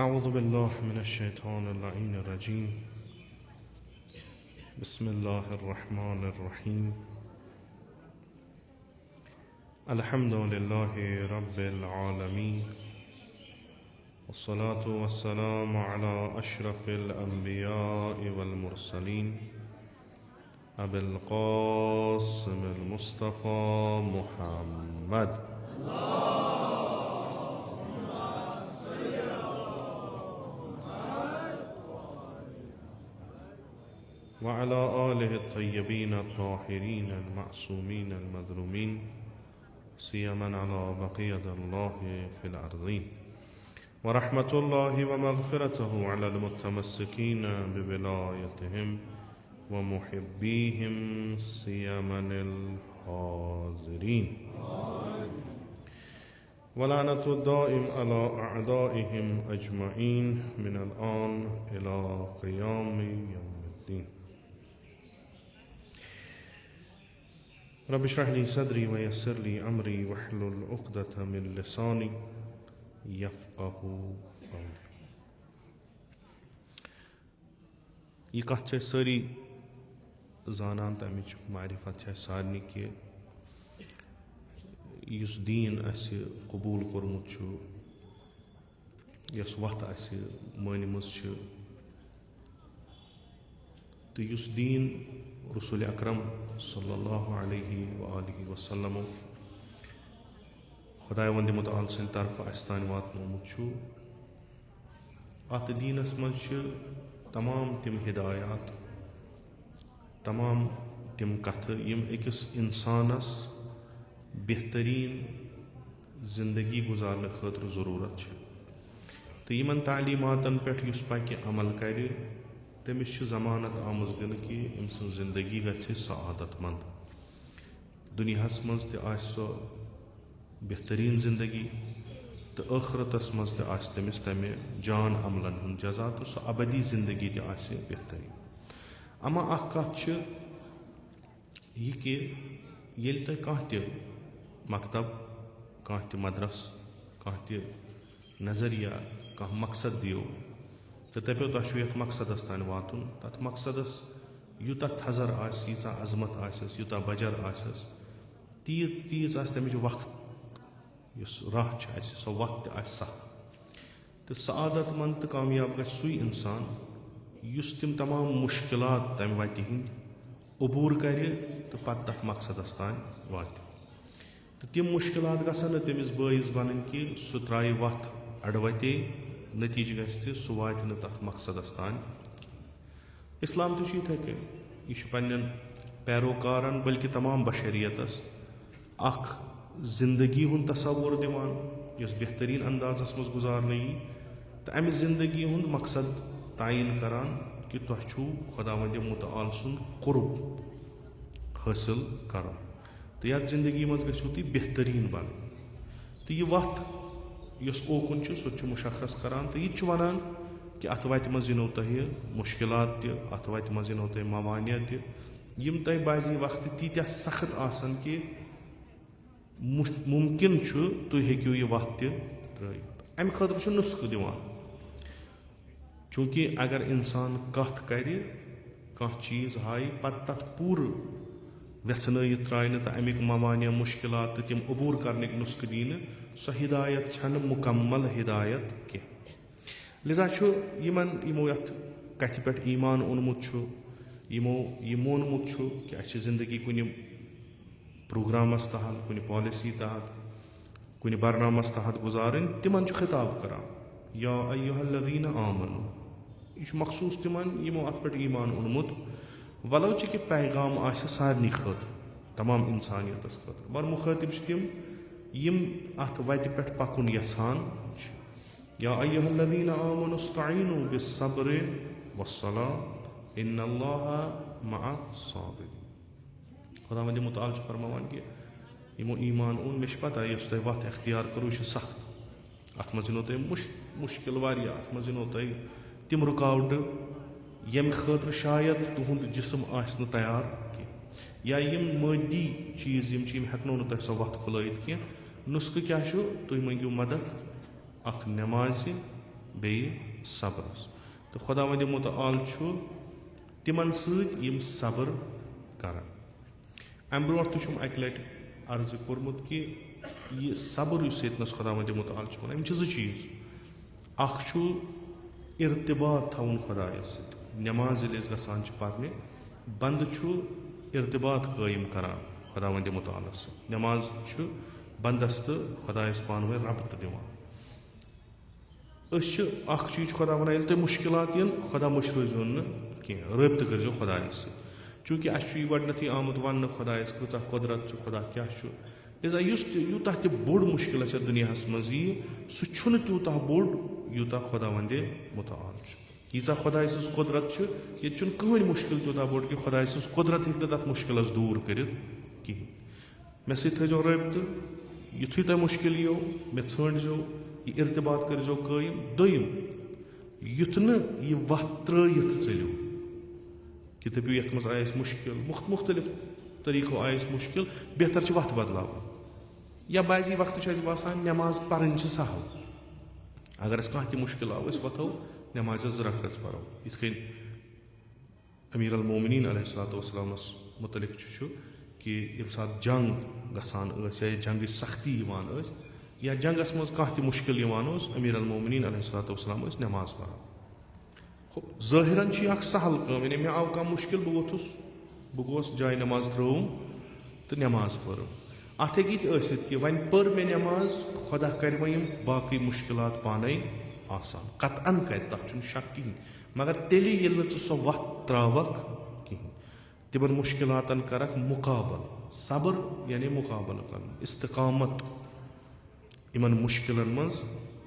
أعوذ بالله من الشيطان اللعين الرجيم. بسم الله الرحمن الرحيم. الحمد لله رب العالمين، والصلاة والسلام على أشرف الأنبياء والمرسلين أبي القاسم المصطفى محمد وعلى آله الطيبين الطاهرين المعصومين المظلومين، سيما على بقية الله في الأرضين، ورحمة الله ومغفرته على المتمسكين بولايتهم ومحبيهم سيما الحاضرين، ولعنة الدائم على أعدائهم أجمعين من الآن إلى قيام يوم الدين. رب اشرح لي صدري ويسر لي أمري واحلل عقدة من لساني يفقه قولي. یہ کتھ چھِ سٲری زانان تَمِچ معرفت چھِ اَسہِ سارنٕے کہِ یُس دیٖن اَسہِ قبوٗل کوٚرمُت چھُ، یۄس وَتھ اَسہِ مٲنِمٕژ چھِ، تہٕ یُس دیٖن رسول اکرم صلی اللہ علیہ وآلہ وسلم خۄداے وندِ مُتعال سٕنٛدِ طرفہٕ اَسہِ تانۍ واتنومُت چھُ، اَتھ دیٖنَس منٛز چھِ تمام تِم ہدایات، تمام تِم کَتھٕ یِم أکِس اِنسانَس بہتریٖن زندگی گُزارنہٕ خٲطرٕ ضروٗرت چھِ، تہٕ یِمن تعلیٖماتن پٮ۪ٹھ یُس پَکہِ عمل کَرِ تٔمِس چھِ ضمانت آمٕژ دِنہٕ کہِ أمۍ سٕنٛز زندگی گژھِ سعادت منٛد، دُنیاہس منٛز تہِ آسہِ سۄ بہتریٖن زندگی تہٕ ٲخرتس منٛز تہِ آسہِ تٔمِس تَمہِ جان عملن ہُنٛد جزا تہٕ سۄ ابدی زندگی تہِ آسہِ بہتریٖن. اما اکھ کتھ چھِ یہِ کہِ ییٚلہِ تۄہہِ کانٛہہ تہِ مکتب، کانٛہہ تہِ مدرس، کانٛہہ تہِ نظریہ، کانٛہہ مقصد دِیو تہٕ دٔپِو تۄہہِ چھُ یتھ مقصدس تانۍ واتُن، تتھ مقصدس یوٗتاہ تھزر آسہِ، ییٖژاہ عظمت آسٮ۪س، یوٗتاہ بجر آسٮ۪س، تیٖژ آسہِ تمِچ وقت، یُس راہ چھِ اسہِ سۄ وتھ تہِ آسہِ سخ، تہٕ سعادت منٛد تہٕ کامیاب گژھِ سُے اِنسان یُس تِم تمام مُشکلات تمہِ وتہِ ہِنٛدۍ عبوٗر کرِ تہٕ پتہٕ تتھ مقصدس تانۍ واتہِ. تہٕ تِم مُشکلات گژھن نہٕ تٔمِس بٲیِس بنٕنۍ کہِ سُہ ترٛایہِ وتھ اڈوتے، نتیٖجہٕ گژھِ تہِ سُہ واتہِ نہٕ تتھ مقصدس تانۍ. اسلام تہِ چھُ یِتھے کٔنۍ، یہِ چھُ پننٮ۪ن پیروکارن بلکہِ تمام بشریتس اکھ زندگی ہُنٛد تصوُر دِوان یۄس بہتریٖن اندازس منٛز گُزارنہٕ یی، تہٕ امہِ زندگی ہُنٛد مقصد تعیٖن کران کہِ تۄہہِ چھُو خۄدا وندِ مُتعال سُنٛد قُرب حٲصِل کرُن تہٕ یتھ زندگی منٛز گٔژھِو تُہۍ بہتریٖن بنٕنۍ. تہٕ یہِ وتھ یۄس اوکُن چھُ سُہ تہِ چھُ مُشخص کران تہٕ یہِ تہِ چھُ ونان کہِ اتھ وتہِ منٛز یِنو تۄہہِ مُشکلات تہِ، اتھ وتہِ منٛز یِنو تۄہہِ موانع تہِ، یِم تۄہہِ بعضی وقتہٕ تیٖتیاہ سخت آسن کہِ مُمکِن چھُ تُہۍ ہیٚکِو یہِ وتھ تہِ ترٲیِتھ. امہِ خٲطرٕ چھُ نُسخہٕ دِوان. چوٗنٛکہِ اگر اِنسان کَتھ کَرِ کانٛہہ چیٖز ہایہِ پَتہٕ تَتھ پوٗرٕ وٮ۪ژھنٲیِتھ ترٛایہِ نہٕ تہٕ اَمِکۍ مَوانع مُشکِلات تہٕ تِم عبوٗر کَرنٕکۍ نُسخہٕ دی نہٕ سۄ ہِدایت چھَنہٕ مُکمل ہِدایت کینٛہہ. لِذا چھُ یِمو یَتھ کَتھِ پٮ۪ٹھ ایٖمان اوٚنمُت چھُ یِمو یہِ مونمُت چھُ کہِ اَسہِ چھِ زندگی کُنہِ پرٛوگرامَس تحت کُنہِ پالسی تحت کُنہِ برنامَس تحت گُزارٕنۍ تِمن چھُ خطاب کران یا ایُّہا الذیٖنَ آمَنوٗ. یہِ چھُ مخصوٗص تِمن یِمو اَتھ پٮ۪ٹھ ایٖمان اوٚنمُت وَلو چھِ کہِ پیغام آسہِ سارنٕے خٲطرٕ تمام اِنسانیتَس خٲطرٕ مگر مُخٲطِب چھِ تِم یِم اَتھ وَتہِ پٮ۪ٹھ پَکُن یَژھان چھِ. یا ایُّہا الذیٖنَ آمَنوٗ اسْتَعیٖنوٗ بِالصَّبْرِ وَالصَّلَاةِ اِنَّ اللّٰهَ مَعَ الصَّابِرِينَ. خۄداوندِ مُتعال چھُ فرماوان کہِ یِمو ایٖمان اوٚن مےٚ چھِ پَتہ یۄس تۄہہِ وَتھ اختیار کٔرٕو یہِ چھِ سخت. اَتھ منٛز یِنو تۄہہِ مُشکِل واریاہ اَتھ منٛز یِنو تۄہہِ تِم رُکاوٹہٕ ییٚمہِ خٲطرٕ شاید تُہُنٛد جِسم آسہِ نہٕ تیار کینٛہہ یا یِم مٲدی چیٖز یِم چھِ یِم ہٮ۪کنو نہٕ تۄہہِ سۄ وَتھ کھُلٲیِتھ کینٛہہ. نُسخہٕ کیٛاہ چھُ تُہۍ مٔنٛگِو مدد اکھ نٮ۪مازِ بیٚیہِ صبرس تہٕ خۄداوندِ مُتعال چھُ تِمن سۭتۍ یِم صبر کران. اَمہِ برونٛٹھ تہِ چھُم اَکہِ لٹہِ عرضہٕ کوٚرمُت کہِ یہِ صبر یُس ییٚتنس خۄداوندِ مُتعال چھُ وَنان یِم چھِ 2 چیٖز. اکھ چھُ اِرتِباط تھاوُن خۄدایس سۭتۍ. نٮ۪ماز ییٚلہِ أسۍ گژھان چھِ پرنہِ بنٛدٕ چھُ اِرتِباط قٲیِم کران خۄداوندِ مُتعالس سۭتۍ. نٮ۪ماز چھُ بنٛدس تہٕ خۄدایس پانہٕ ؤنۍ ربطہٕ دِوان. أسۍ چھِ اکھ چیٖز چھُ خۄدا وَنان ییٚلہِ تۄہہِ مُشکِلات یِن خۄدا مٔشرٲزیون نہٕ کینٛہہ رٲبطہٕ کٔرزیو خۄدایس سۭتۍ. چوٗنٛکہِ اَسہِ چھُ یہِ گۄڈنٮ۪تھٕے آمُت وَننہٕ خۄدایس کۭژاہ قۄدرت چھِ خۄدا کیٛاہ چھُ. لِذا یُس تہِ یوٗتاہ تہِ بوٚڑ مُشکِل اَسہِ یَتھ دُنیاہس منٛز یِیہِ سُہ چھُنہٕ تیوٗتاہ بوٚڑ یوٗتاہ خۄداوندِ مُتعال چھُ. ییٖژاہ خۄداے سٕنٛز قۄدرت چھِ ییٚتہِ چھُنہٕ کٕہٕنۍ مُشکِل تیوٗتاہ بوٚڑ کہِ خۄداے سٕنٛز قۄدرت ہیٚکہِ نہٕ تَتھ مُشکِلس دوٗر کٔرِتھ کِہینۍ. مےٚ سۭتۍ تھٲیزیو رٲبطہٕ یِتھُے تۄہہِ مُشکِل یِیو مےٚ ژھٲنٛڈزیو یہِ اِرتِباط کٔرزیو قٲیِم. دوٚیِم یُتھ نہٕ یہِ وَتھ ترٛٲیِتھ ژٔلِو کہِ دٔپِو یَتھ منٛز آیہِ اَسہِ مُشکِل مُختٔلِف طٔریٖقو آیہِ اَسہِ مُشکِل بہتر چھِ وَتھ بدلاوٕنۍ. یا بعضی وقتہٕ چھُ اَسہِ باسان نٮ۪ماز پَرٕنۍ چھِ سہل. اگر اَسہِ کانٛہہ تہِ مُشکِل آو أسۍ وۄتھو نٮ۪مازِ 2 رکعت پَرو. یِتھ کٔنۍ امیٖر المومنیٖن علیہ الصلوۃ والسلامَس مُتعلِق چھُ کہِ ییٚمہِ ساتہٕ جنٛگ گژھان ٲسۍ یا جنٛگٕچ سختی یِوان ٲس یا جنٛگس منٛز کانٛہہ تہِ مُشکِل یِوان اوس امیٖر المومنیٖن علیہ الصلوۃ والسلام ٲسۍ نٮ۪ماز پَران. ظٲہِرن چھِ یہِ اکھ سہل کٲم یعنی مےٚ آو کانٛہہ مُشکِل بہٕ ووٚتھُس بہٕ گوٚوس جاے نٮ۪ماز ترٛٲوٕم تہٕ نٮ۪ماز پٔرٕم. اَتھ ہیٚکہِ یہِ تہِ ٲسِتھ کہِ وۄنۍ پٔر مےٚ نٮ۪ماز خۄدا کَرِ وۄنۍ یِم باقٕے مُشکِلات پانے آسان. قطعن کَرِ تَتھ چھُنہٕ شک کِہینۍ مگر تیٚلہِ ییٚلہِ نہٕ ژٕ سۄ وَتھ ترٛاوَکھ کِہینۍ. تِمن مُشکِلاتن کَرکھ مُقابل. صبر یعنی مُقابلہٕ کَرُن اِستِقامت یِمن مُشکِلن منٛز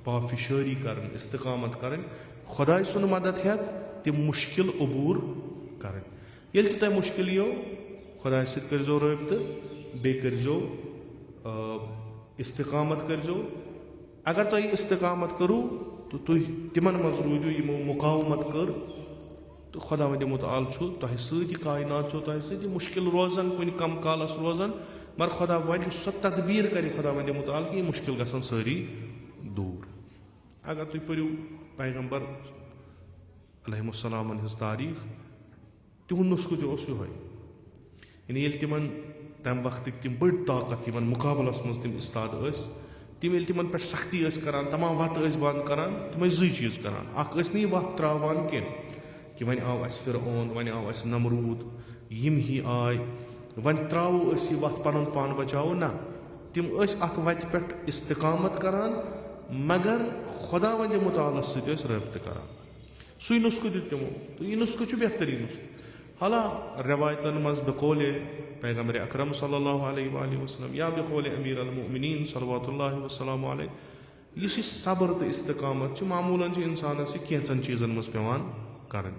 پافِشٲری کَرٕنۍ اِستِقامت کَرٕنۍ خۄداے سُنٛد مدد ہٮ۪تھ تِم مُشکِل عبوٗر کَرٕنۍ. ییٚلہِ تہِ تۄہہِ مُشکِل یِیو خۄدایَس سۭتۍ کٔرزیو رٲبطہٕ بیٚیہِ کٔرزیو اِستِقامت کٔرزیو. اگر تۄہہِ اِستِقامت کٔرٕو تہٕ تُہۍ تِمن منٛز روٗدِو یِمو مُقاومت کٔر تہٕ خۄداوندِ مُتعال چھُ تۄہہِ سۭتۍ یہِ کاینات چھُو تۄہہِ سۭتۍ یہِ مُشکِل روزان کُنہِ کم کالس روزان مگر خۄدا وَنہِ سۄ تدبیٖر کَرِ خۄداوندِ مُتعال کہِ یہِ مُشکِل گژھن سٲری دوٗر. اگر تُہۍ پٔرِو پیغمبر علیہم السلامن ہٕنٛز تاریٖخ تِہُنٛد نُسخہٕ تہِ اوس یِہوے. یعنی ییٚلہِ تِمن تمہِ وقتٕکۍ تِم بٔڑۍ طاقت یِمن مُقابلس منٛز تِم اِستاد ٲسۍ تِم ییٚلہِ تِمن پٮ۪ٹھ سختی ٲسۍ کران تمام وَتہٕ ٲسۍ بنٛد کران تِم ٲسۍ 2 چیٖز کران. اکھ ٲسۍ نہٕ یہِ وَتھ ترٛاوان کینٛہہ کہِ وۄنۍ آو اَسہِ فرعون وۄنۍ آو اَسہِ نمروٗد یِم ہی آے وۄنۍ ترٛاوو أسۍ یہِ وَتھ پنُن پان بچاوو نہ. تِم ٲسۍ اَتھ وَتہِ پٮ۪ٹھ اِستِقامت کران مگر خۄداوندِ مُتعالس سۭتۍ ٲسۍ رٲبطہٕ کران. سُے نُسخہٕ دیُت تِمو تہٕ یہِ نُسخہٕ چھُ بہتریٖن نُسخہٕ. حالانکہِ رٮ۪وایتن منٛز بقولِ پیغمبرِ اکرم صلی اللہ علیہ وآلہ وسلم یا بقولِ امیٖر المومنیٖن صلوات اللہ وسلام علیہ یُس یہِ صبر تہٕ اِستِقامت چھُ معموٗلن چھُ اِنسانس یہِ کینٛژن چیٖزن منٛز پیٚوان کرٕنۍ.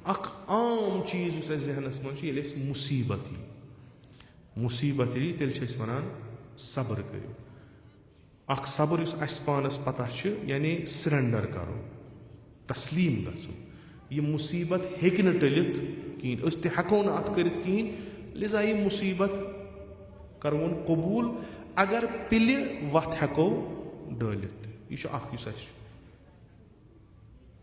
اکھ عام چیٖز یُس اَسہِ ذہنس منٛز چھُ ییٚلہِ اَسہِ مُصیٖبت یی تیٚلہِ چھِ أسۍ ونان صبر کٔرِو. اکھ صبر یُس اَسہِ پانس پتہ چھِ یعنی سرینڈر کرُن تسلیٖم گژھُن. یہِ مُصیٖبت ہیٚکہِ نہٕ ٹٔلِتھ کِہینۍ أسۍ تہِ ہٮ۪کو نہٕ اتھ کٔرِتھ کِہینۍ. لِذا یہِ مُصیٖبت کرون قبوٗل اگر پِلہِ وَتھ ہٮ۪کو ڈٲلِتھ. یہِ چھُ اکھ یُس اَسہِ چھُ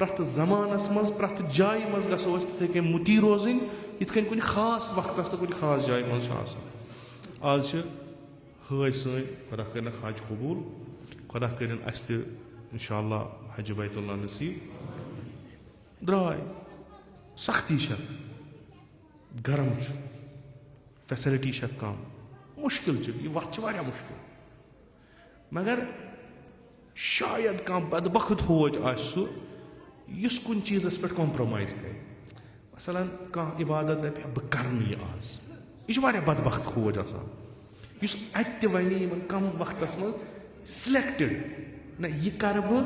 پرٛٮ۪تھ زمانس منٛز پرٛٮ۪تھ جایہِ منٛز گژھو أسۍ تِتھٕے کٔنۍ مُتی روزٕنۍ یِتھ کٔنۍ کُنہِ خاص وقتس تہٕ کُنہِ خاص جایہِ منٛز چھُ آسان. آز چھِ حٲج سٲنۍ خۄدا کٔرِنکھ حج قبوٗل, خۄدا کٔرِنۍ اَسہِ تہِ اِنشاء اللہ حجہِ بیت اللہ نصیٖب. درٛاے سختی چھےٚ, گرم چھُ, فیسلٹی چھےٚ کم, مُشکِل چھُ, یہِ وَتھ چھِ واریاہ مُشکِل. مگر شاید کانٛہہ بدبخت حوج آسہِ سُہ یُس کُنہِ چیٖزس پٮ۪ٹھ کمپرومایز کرِ. مثلاً کانٛہہ عبادت دپہِ بہٕ کرٕ نہٕ یہِ آز, یہِ چھُ واریاہ بدبخت حوج آسان یُس اتہِ تہِ وَنہِ یِمن کم وقتس منٛز سِلیکٹِڈ نہ یہِ کرٕ بہٕ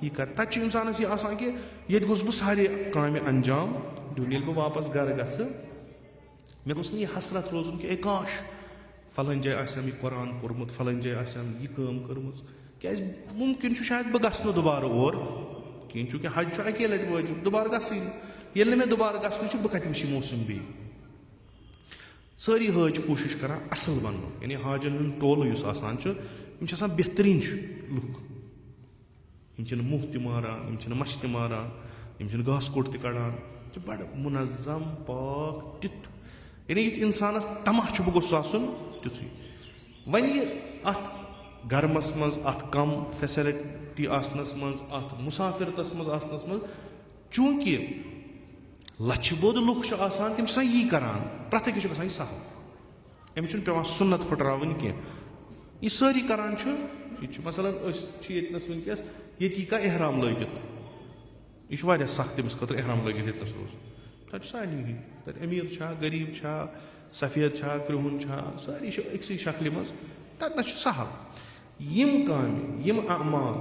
یہِ کرٕ. تتہِ چھُ اِنسانس یہِ آسان کہِ ییٚتہِ گوٚژھ بہٕ سارے کامہِ انجام دیُن. ییٚلہِ بہٕ واپس گرٕ گژھٕ مےٚ گوٚژھ نہٕ یہِ حسرت روزُن کہِ اے کاش فلٲنۍ جایہِ آسٮ۪م یہِ قرآن پوٚرمُت, فلٲنۍ جایہِ آسٮ۪م یہِ کٲم کٔرمٕژ. کیازِ مُمکِن چھُ شاید بہٕ گژھٕ نہٕ دُبارٕ اور کِہینۍ, چوٗنکہِ حج چھُ اَکے لٹہِ وٲجِب, دُبارٕ گژھٕے نہٕ. ییٚلہِ نہٕ مےٚ دُبارٕ گژھنٕے چھُ بہٕ کتہِ وٕچھِ موسم بیٚیہِ. سٲری حٲج چھِ کوٗشِش کران اصٕل بننُک, یعنی حاجن ہُنٛد ٹولہٕ یُس آسان چھُ یِم چھِ آسان بہتریٖن لُکھ. یِم چھِنہٕ مُہ تہِ ماران, یِم چھِنہٕ مچھِ تہِ ماران, یِم چھِنہٕ گاسہٕ کوٚٹ تہِ کڑان, یِم چھِ بڑٕ مُنظم پاک تیُتھ, یعنی یُتھ انسانس طمع چھُ بہٕ گوٚژھُس آسُن تیُتھُے. وۄنۍ یہِ اتھ گرمس منٛز, اتھ کم فیسلٹی آسنس منٛز, اتھ مُسافرتس منٛز آسنس منٛز, چوٗنکہِ لچھِ بوٚد لُکھ چھِ آسان تِم چھِ آسان یی کران, پرٛٮ۪تھ أکِس چھُ گژھان یہِ سہل, أمِس چھُنہٕ پیٚوان سُنت پھٕٹراوٕنۍ کینٛہہ. یہِ سٲری کران چھُ, یہِ چھُ مثلاً أسۍ چھِ ییٚتنس وٕنکیٚس ییٚتہِ یی کانٛہہ احرام لٲگِتھ, یہِ چھُ واریاہ سخ تٔمِس خٲطرٕ احرام لٲگِتھ ییٚتنس روزُن. تتہِ چھُ سارنٕے ہٕنٛدۍ, تتہِ امیٖر چھا, غریٖب چھا, سفید چھا, کرٛہُن چھا, سٲری چھِ أکسٕے شکلہِ منٛز. تتنس چھُ سہل. یِم کامہِ, یِم اعمال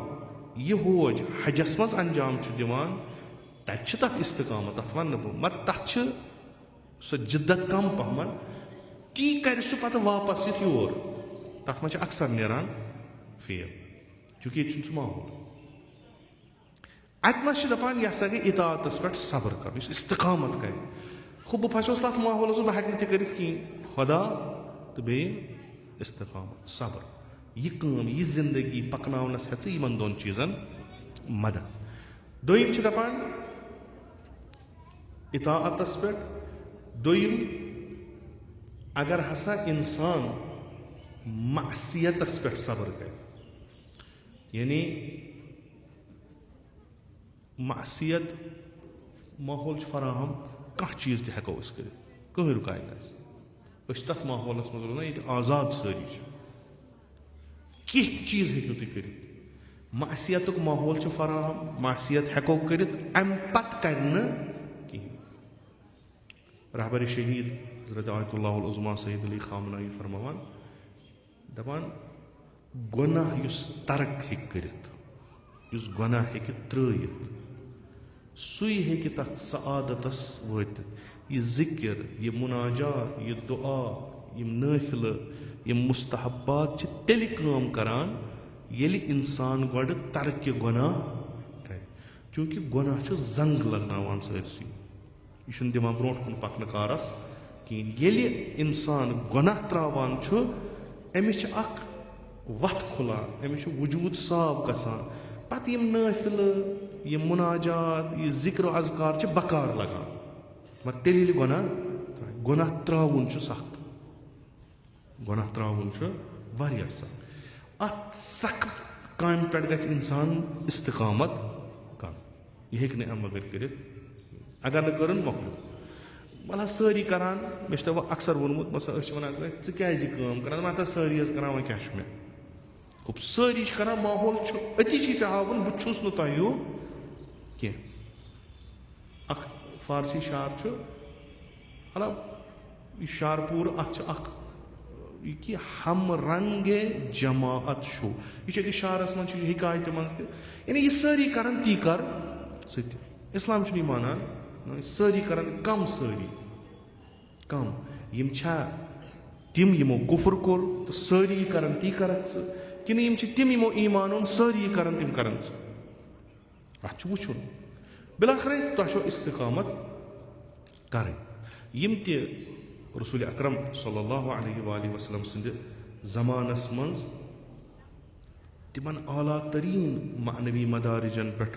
یہِ حوج حجس منٛز انجام چھُ دِوان تتہِ چھِ تتھ استقامت, تتھ ونہٕ نہٕ بہٕ, مگر تتھ چھِ سۄ جِدت کم پہمن. تی کرِ سُہ پتہٕ واپس یِتھ یور, تتھ منٛز چھِ اکثر نیران فیل, چوٗنکہِ ییٚتہِ چھُنہٕ سُہ ماحول. اتہِ منٛز چھِ دپان یہِ ہسا گٔے اطاعتس پٮ۪ٹھ صبر کرُن, یُس استقامت کرِ. ہُہ بہٕ پھسیوس تتھ ماحولس منٛز, بہٕ ہٮ۪کہٕ نہٕ تہِ کٔرِتھ کِہینۍ. خۄدا تہٕ بیٚیہِ استقامت, صبر, یہِ کٲم, یہِ زندگی پکناونس ہٮ۪ژٕ یِمن دۄن چیٖزن مدد. دوٚیِم چھِ دپان اطاعتس پٮ۪ٹھ, دوٚیِم اگر ہسا انسان معصیتس پٮ۪ٹھ صبر کرِ, یعنی معصیت ماحول چھُ فراہم, کانٛہہ چیٖز تہِ ہٮ۪کو أسۍ کٔرِتھ, کٕہٕنۍ رُکاے نہٕ اَسہِ. أسۍ چھِ تتھ ماحولس منٛز روزان ییٚتہِ آزاد سٲری چھِ, کینٛہہ تہِ چیٖز ہیٚکِو تُہۍ کٔرِتھ. معصیتُک ماحول چھُ فراہم, معصیت ہٮ۪کو کٔرِتھ, امہِ پتہٕ کرِ نہٕ کِہینۍ. رہبرِ شہیٖد حضرت آیت اللہ العظما سید علی خامنایی فرماوان, دپان گۄناہ یُس ترک ہیٚکہِ کٔرِتھ, یُس گۄناہ ہیٚکہِ ترٲیِتھ, سُے ہیٚکہِ تتھ سعادتس وٲتِتھ. یہِ ذِکر, یہِ مُناجات, یہِ دُعا, یِم نٲفِلہٕ, یِم مُستحبات چھِ تیٚلہِ کٲم کران ییٚلہِ انسان گۄڈٕ ترکہِ گۄناہ کرِ. چوٗنکہِ گۄناہ چھُ زنٛگ لگناوان سٲرسٕے, یہِ چھُنہٕ دِوان برونٛٹھ کُن پکنہٕ کارس کِہینۍ. ییٚلہِ انسان گۄناہ تراوان چھُ أمِس چھِ اکھ وتھ کھُلان, أمِس چھُ وجوٗد صاف گژھان. پتہٕ یِم نٲفِلہٕ, یِم مُناجات, یہِ ذِکر و اذکار چھِ بکار لگان. مگر تیٚلہِ ییٚلہِ گۄناہ تراوُن چھُ سخت, گۄناہ تراوُن چھُ واریاہ سخت. اتھ سخت کامہِ پٮ۪ٹھ گژھِ انسان استقامت کرُن, یہِ ہیٚکہِ نہٕ امہِ بغٲر کٔرِتھ. اگر نہٕ کٔرٕن مۄکلیو. وَلہٕ سٲری کران, مےٚ چھُ تۄہہِ اکثر ووٚنمُت, مثلاً أسۍ چھِ ونان ژٕ کیازِ یہِ کٲم کران, دپان ہتا سٲری حظ کران, وۄنۍ کیاہ چھُ مےٚ. گوٚو سٲری چھِ کران, ماحول چھُ أتی چھُے ژےٚ ہاوُن بہٕ چھُس نہٕ تۄہہِ ہیوٗ کینٛہہ. اکھ فارسی شعر چھُ, مطلب یہِ شعر پوٗرٕ, اتھ چھِ اکھ یہِ کہِ ہم رنگے جماعت شو, یہِ چھُ أکِس شعرس منٛز, چھُ حِکایتہِ منٛز تہِ, یعنی یہِ سٲری کران تی کر ژٕ تہِ. اسلام چھُنہٕ یہِ مانان سٲری کران کم, سٲری کم. یِم چھا تِم یِمو کُفر کوٚر تہٕ سٲری کران تی کرکھ ژٕ, کِنہٕ یِم چھِ تِم یِمو ایٖمان اوٚن سٲری کران تِم کران ژٕ. اتھ چھُ وٕچھُن. بِلاخرے تۄہہِ چھو استقامت کرٕنۍ. یِم تہِ رسول اکرم صلی اللہ علیہ وآلہ وسلم سٕنٛدِ زمانس منٛز تِمن اعلیٰ تریٖن معنوی مدارجن پٮ۪ٹھ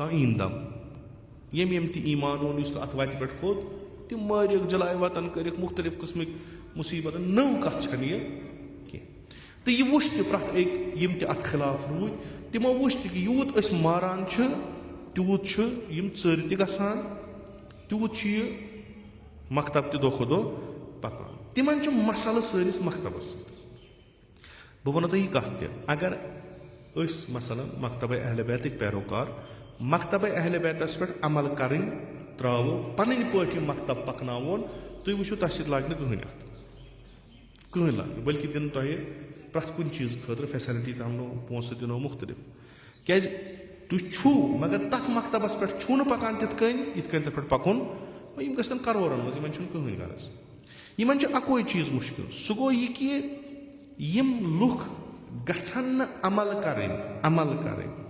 تا ایندم یم یم تہِ ایمان اوٚن یُس تہٕ اَتھ وَتہِ پٮ۪ٹھ کھوٚت تِم مٲرِکھ جلایہِ وطن کٔرِکھ مُختلِف قٕسمٕکۍ مُصیٖبتن نٔو کَتھ چھَنہٕ یہِ کینٛہہ تہٕ یہِ وٕچھ تہِ پرٛٮ۪تھ أکۍ یِم تہِ اَتھ خِلاف روٗدۍ تِمو وٕچھ تہِ کہِ یوٗت أسۍ ماران چھِ تیوٗت چھُ یِم ژٔرۍ تہِ گژھان تیوٗت چھُ یہِ مکتب تہِ دۄہ کھۄتہٕ دۄہ پَکان تِمن چھُ مسلہٕ سٲنِس مکتبس سۭتۍ بہٕ وَنو تۄہہِ یہِ کَتھ تہِ اگر أسۍ مثلاً مکتبے اہلِ بیتٕکۍ پیروکار مکتبے اہلِ بیتس پٮ۪ٹھ عمل کَرٕنۍ ترٛاوو پنٕنۍ پٲٹھۍ یہِ مکتب پکناوون تُہۍ وٕچھِو تۄہہِ سۭتۍ لاگہِ نہٕ کٕہٕنۍ اَتھ کٕہٕنۍ لاگہِ بٔلکہِ دِنہٕ تۄہہِ پرٛٮ۪تھ کُنہِ چیٖزٕ خٲطرٕ فیسلٹی تھاونو پونٛسہٕ دِنو مُختٔلِف کیازِ تُہۍ چھُو مگر تَتھ مکتبس پٮ۪ٹھ چھُو نہٕ پکان تِتھ کٔنۍ یِتھ کٔنۍ تَتھ پٮ۪ٹھ پَکُن یِم گژھن کَرورَن منٛز یِمن چھُنہٕ کٕہٕنۍ غرض یِمن چھُ اَکوے چیٖز مُشکِل سُہ گوٚو یہِ کہِ یِم لُکھ گژھن نہٕ عمل کَرٕنۍ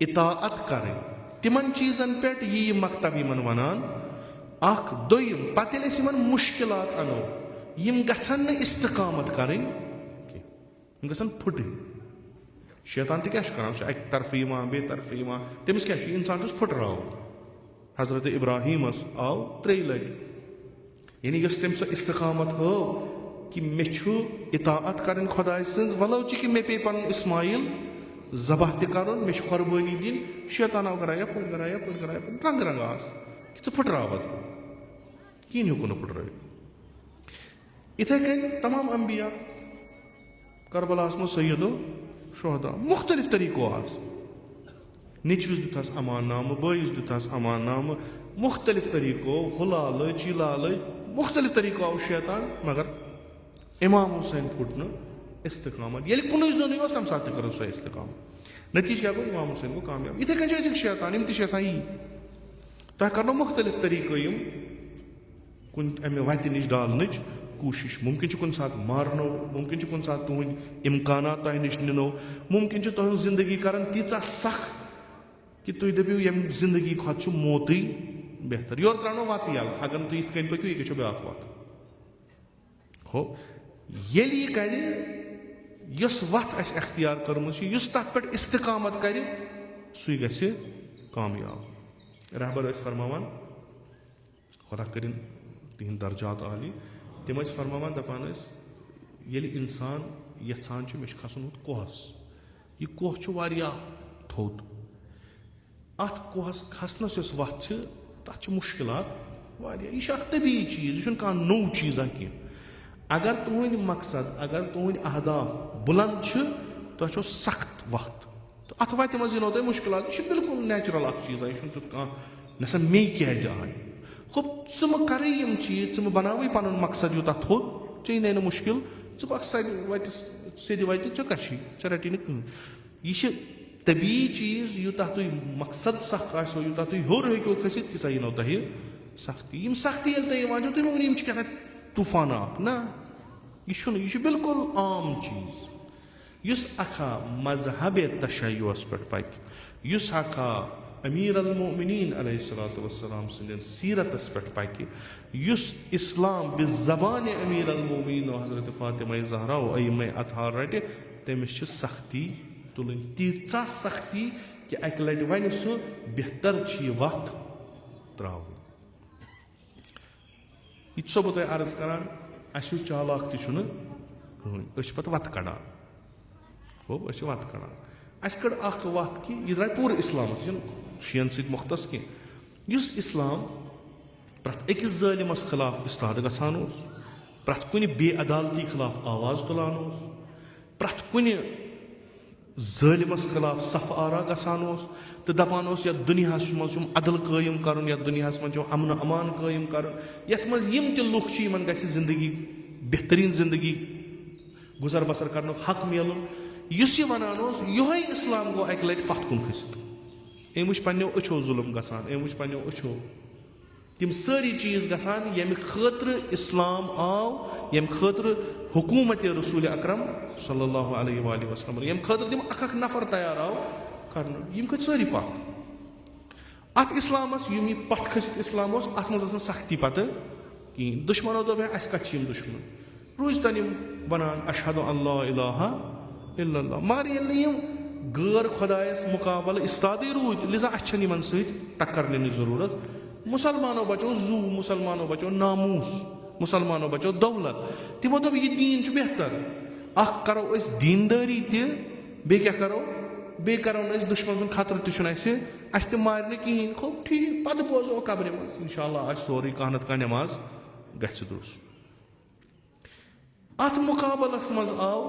اطاعت کَرٕنۍ تِمن چیٖزن پٮ۪ٹھ یہِ مکتب یِمن وَنان اکھ دوٚیِم پتہٕ ییٚلہِ أسۍ یِمن مُشکِلات اَنو یِم گژھن نہٕ استقامت کَرٕنۍ کینٛہہ یِم گژھن پھٕٹٕنۍ شیطان تہِ کیاہ چھُ کران سُہ چھُ اَکہِ طرفہٕ یِوان بیٚیہِ طرفہٕ یِوان تٔمِس کیاہ چھُ اِنسان چھُس پھٕٹراوُن حضرت ابراہیٖمس آو 3 لٹہِ یعنی یۄس تٔمۍ سۄ استقامت ہٲو کہِ مےٚ چھُ اطاعت کَرٕنۍ خۄداے سٕنٛز ولو چھِ کہِ مےٚ پیٚیہِ پنُن اسماعیل ذبح تہِ کَرُن مےٚ چھِ قۄربٲنی دِنۍ شیطان آو کران یپٲرۍ کران یپٲرۍ کران یپٲرۍ رنٛگہٕ رنٛگہٕ آس کہِ ژٕ پھٕٹراوَتھ کِہیٖنۍ ہیوٚکُن نہٕ پھٕٹرٲوِتھ یِتھٕے کٔنۍ تمام انبیا کربلاہس منٛز سیدو شہدا مُختٔلِف طٔریٖقو آس نیٚچوِس دیُتہس امان نامہٕ بٲیِس دیُتہس امان نامہٕ مُختٔلِف طٔریٖقو ہُلالہٕ چیٖلالہٕ مُختٔلِف طٔریٖقو آو شیطان مگر اِمام حُسین پھُٹ نہٕ استقامت ییٚلہِ کُنُے زوٚنُے اوس تَمہِ ساتہٕ تہِ کٔرٕن سۄ استقامت نٔتیٖجہٕ کیاہ گوٚو اِمام حُسین گوٚو کامیاب یِتھٕے کٔنۍ چھِ أزِکۍ شیطان یِم تہِ چھِ آسان یی تۄہہِ کَرنو مُختٔلِف طٔریٖقہٕ یِم کُنہِ اَمہِ وَتہِ نِش ڈالنٕچ کوٗشِش مُمکِن چھُ کُنہِ ساتہٕ مارنو مُمکِن چھُ کُنہِ ساتہٕ تُہٕنٛدۍ اِمکانات تۄہہِ نِش نِنو مُمکِن چھُ تُہٕنٛز زندگی کَران تیٖژاہ سخ کہِ تُہۍ دٔپِو ییٚمہِ زندگی کھۄتہٕ چھُ موتٕے بہتر یورٕ ترٛاونو وَتہٕ یَلہٕ اگر نہٕ تُہۍ یِتھ کٔنۍ پٔکِو یہِ گژھیو بیٛاکھ وَتھ ہو ییٚلہِ یہِ کَرِ یۄس وَتھ اَسہِ اختیار کٔرمٕژ چھِ یُس تَتھ پٮ۪ٹھ استقامت کَرِ سُے گژھِ کامیاب رہبر ٲسۍ فرماوان خۄدا کٔرِنۍ تِہِنٛدۍ درجات عالی تِم ٲسۍ فرماوان دَپان ٲسۍ ییٚلہِ اِنسان یَژھان چھُ مےٚ چھُ کھسُن ہُتھ کُہس یہِ کُہ چھُ واریاہ تھوٚد اَتھ کُہس کھسنس یۄس وَتھ چھِ تَتھ چھِ مُشکِلات واریاہ یہِ چھُ اکھ طبیعی چیٖز یہِ چھُنہٕ کانٛہہ نوٚو چیٖزا کینٛہہ اگر تُہٕنٛدۍ مقصد اگر تُہٕنٛدۍ اہداف بُلنٛد چھِ تۄہہِ چھو سخت وقت تہٕ اَتھ وَتہِ منٛز یِنو تۄہہِ مُشکِلات یہِ چھُ بِلکُل نیچرل اکھ چیٖزا یہِ چھُنہٕ تیُتھ کانٛہہ نسا مے کیازِ آے گوٚو ژٕ مہٕ کَرٕے یِم چیٖز ژٕ مہٕ بناوٕے پَنُن مقصد یوٗتاہ تھوٚد ژےٚ نَے نہٕ مُشکِل ژٕ پَکھ سیٚدِ وَتہِ سیٚدِ وَتہِ ژےٚ کَتہِ چھُے ژےٚ رَٹی نہٕ کٕہٕنۍ یہِ چھِ طبیعی چیٖز یوٗتاہ تُہۍ مقصد سخ آسیو یوٗتاہ تُہۍ ہیوٚر ہیٚکِو کھٔسِتھ تیٖژاہ یِنو تۄہہِ سختی یِم سختی ییٚلہِ تۄہہِ یِوان چھو تُہۍ مہٕ ؤنِو یِم چھِ کیٛاہ تھام طوٗفانات نہ یہِ چھُنہٕ یہِ چھُ بِلکُل عام چیٖز یُس اکھا مذہبِ تشیعُس پٮ۪ٹھ پَکہِ یُس اکھا امیٖر المومنیٖن علیہ الصلوٰتُ وسلام سٕنٛدٮ۪ن سیٖرتس پٮ۪ٹھ پَکہِ یُس اِسلام بہِ زبانہِ امیٖر المومنیٖن حضرت فاطمہ زہرا ائمہ اطہار رَٹہِ تٔمِس چھِ سختی تُلٕنۍ تیٖژاہ سختی کہِ اَکہِ لٹہِ وَنہِ سُہ بہتر چھِ یہِ وَتھ ترٛاوٕنۍ یہِ تہِ چھُسو بہٕ تۄہہِ عرض کران اَسہِ ہیوٗ چالاک تہِ چھُنہٕ کٕہٕنۍ أسۍ چھِ پتہٕ وَتہٕ کَڑان گوٚو أسۍ چھِ وَتہٕ کَڑان اَسہِ کٔڑ اکھ وَتھ کہِ یہِ درٛاے پوٗرٕ اِسلامَس یہِ چھُنہٕ شِیَن سۭتۍ مۄختص کینٛہہ یُس اِسلام پرٛٮ۪تھ أکِس ظٲلِمس خٕلاف اِستاد گژھان اوس پرٛٮ۪تھ کُنہِ بے عدالتی خٕلاف آواز تُلان اوس پرٛٮ۪تھ کُنہِ ظٲلِمس خٕلاف صف آرا گژھان اوس تہٕ دَپان اوس یَتھ دُنیاہس منٛز چھُم عدل قٲیِم کَرُن یَتھ دُنیاہس منٛز چھُم اَمنہٕ امان قٲیِم کَرُن یَتھ منٛز یِم تہِ لُکھ چھِ یِمن گژھِ زندگی بہتریٖن زندگی گُزر بسر کرنُک حق میلُن یُس یہِ وَنان اوس یِہوے اِسلام گوٚو اَکہِ لٹہِ پتھ کُن کھٔسِتھ أمۍ وٕچھ پنٛنیو أچھو ظُلم گژھان أمۍ وٕچھ پنٛنیو أچھو تِم سٲری چیٖز گژھان ییٚمہِ خٲطرٕ اِسلام آو ییٚمہِ خٲطرٕ حکوٗمتِ رسوٗلِ اکرم صلی اللہ علیہ وآلہ وسلم ییٚمہِ خٲطرٕ تِم اکھ اکھ نفر تیار آو کرنہٕ یِم کھٔتۍ سٲری پتھ اَتھ اِسلامس یِم یہِ پتھ کھٔسِتھ اِسلام اوس اَتھ منٛز ٲس نہٕ سختی پتہٕ کِہیٖنۍ دُشمنو دوٚپ ہے اَسہِ کَتہِ چھِ یِم دُشمن روٗزۍ تن یِم وَنان اشہدُ ان لا الہ الا اللہ مگر ییٚلہِ نہٕ یِم غٲر خۄدایَس مُقابلہٕ اِستادٕے روٗدۍ لِذا اَسہِ چھَنہٕ یِمن سۭتۍ ٹکر نِنٕچ ضروٗرت. مُسلمانو بچو زوٗ, مُسلمانو بچو ناموٗس, مُسلمانو بچو دولت. تِمو دوٚپ یہِ دیٖن چھُ بہتر. اکھ کرو أسۍ دیٖندٲری تہِ, بیٚیہِ کیاہ کرو, بیٚیہِ کرو نہٕ أسۍ دُشمن سُنٛد خطرٕ تہِ چھُنہٕ اَسہِ تہِ مارِ نہٕ کِہینۍ. خوب ٹھیٖک, پتہٕ بوزو قبرِ منٛز انشاء اللہ آسہِ سورُے کانٛہہ نتہٕ کانٛہہ نٮ۪ماز گژھِ دُرُست. اتھ مُقابلس منٛز آو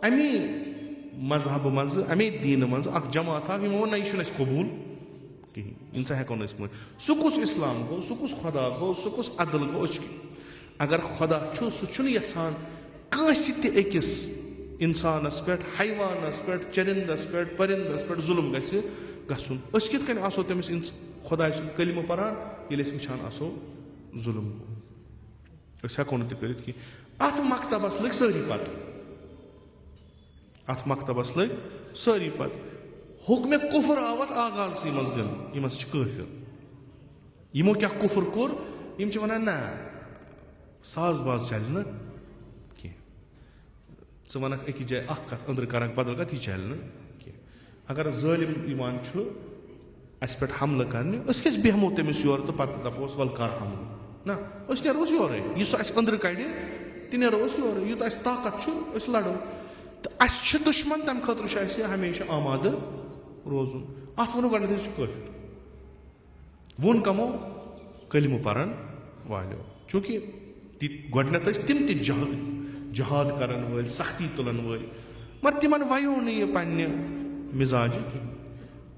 امی مذہبہٕ منٛزٕ, امی دیٖنہٕ منٛزٕ اکھ جماعت اکھ یِمو ووٚن نہ یہِ چھُنہٕ اَسہِ قبوٗل کِہینۍ, یِنسا ہٮ۪کو نہٕ أسۍ مٲنِتھ. سُہ کُس اِسلام گوٚو, سُہ کُس خۄدا گوٚو, سُہ کُس عدل گوٚو. أسۍ اگر خۄدا چھُ سُہ چھُنہٕ یژھان کٲنٛسہِ تہِ أکِس اِنسانس پٮ۪ٹھ, حیوانس پٮ۪ٹھ, چٔرِندس پٮ۪ٹھ, پٔرِندس پٮ۪ٹھ ظُلم گژھِ گژھُن. أسۍ کِتھ کٔنۍ آسو تٔمِس خۄداے سُنٛد کلمہٕ پران ییٚلہِ أسۍ وٕچھان آسو ظُلم گوٚو. أسۍ ہٮ۪کو نہٕ تہِ کٔرِتھ کینٛہہ. اتھ مکتبس لٔگۍ سٲری پتہٕ, اتھ مکتبس لٔگۍ سٲری پتہٕ. حُکمہِ کُفر آو اتھ آغازسٕے منٛز دِنہٕ, یِم ہسا چھِ کٲفِر. یِمو کیٛاہ کُفر کوٚر, یِم چھِ ونان نہ ساز باز چلہِ نہٕ کینٛہہ. ژٕ ونکھ أکِس جایہِ اکھ کتھ, أنٛدرٕ کرکھ بدل کتھ, یہِ چلہِ نہٕ کینٛہہ. اگر ظٲلِم یِوان چھُ اسہِ پٮ۪ٹھ حملہٕ کرنہِ, أسۍ کیٛازِ بیہمو تٔمِس یورٕ تہٕ پتہٕ دپوس ول کر حملہٕ. نہ, أسۍ نیروس یورے. یُس اسہِ أنٛدرٕ کڑِ تہِ نیرو أسۍ یورے. یوٗتاہ اسہِ طاقت چھُ أسۍ لڑو. تہٕ اسہِ چھِ دُشمن, تمہِ خٲطرٕ چھُ اسہِ ہمیشہِ آمادٕ روزُن. اتھ ووٚنُکھ گۄڈٕنیتھ یہِ چھُ کٲفِر. ووٚن کمو, کلمہٕ پرن والیو. چوٗنٛکہِ گۄڈٕنیتھ ٲسۍ تِم تہِ جہاد کرن وٲلۍ, سختی تُلن وٲلۍ, مگر تِمن ویو نہٕ یہِ پننہِ مِزاجہِ کِہینۍ.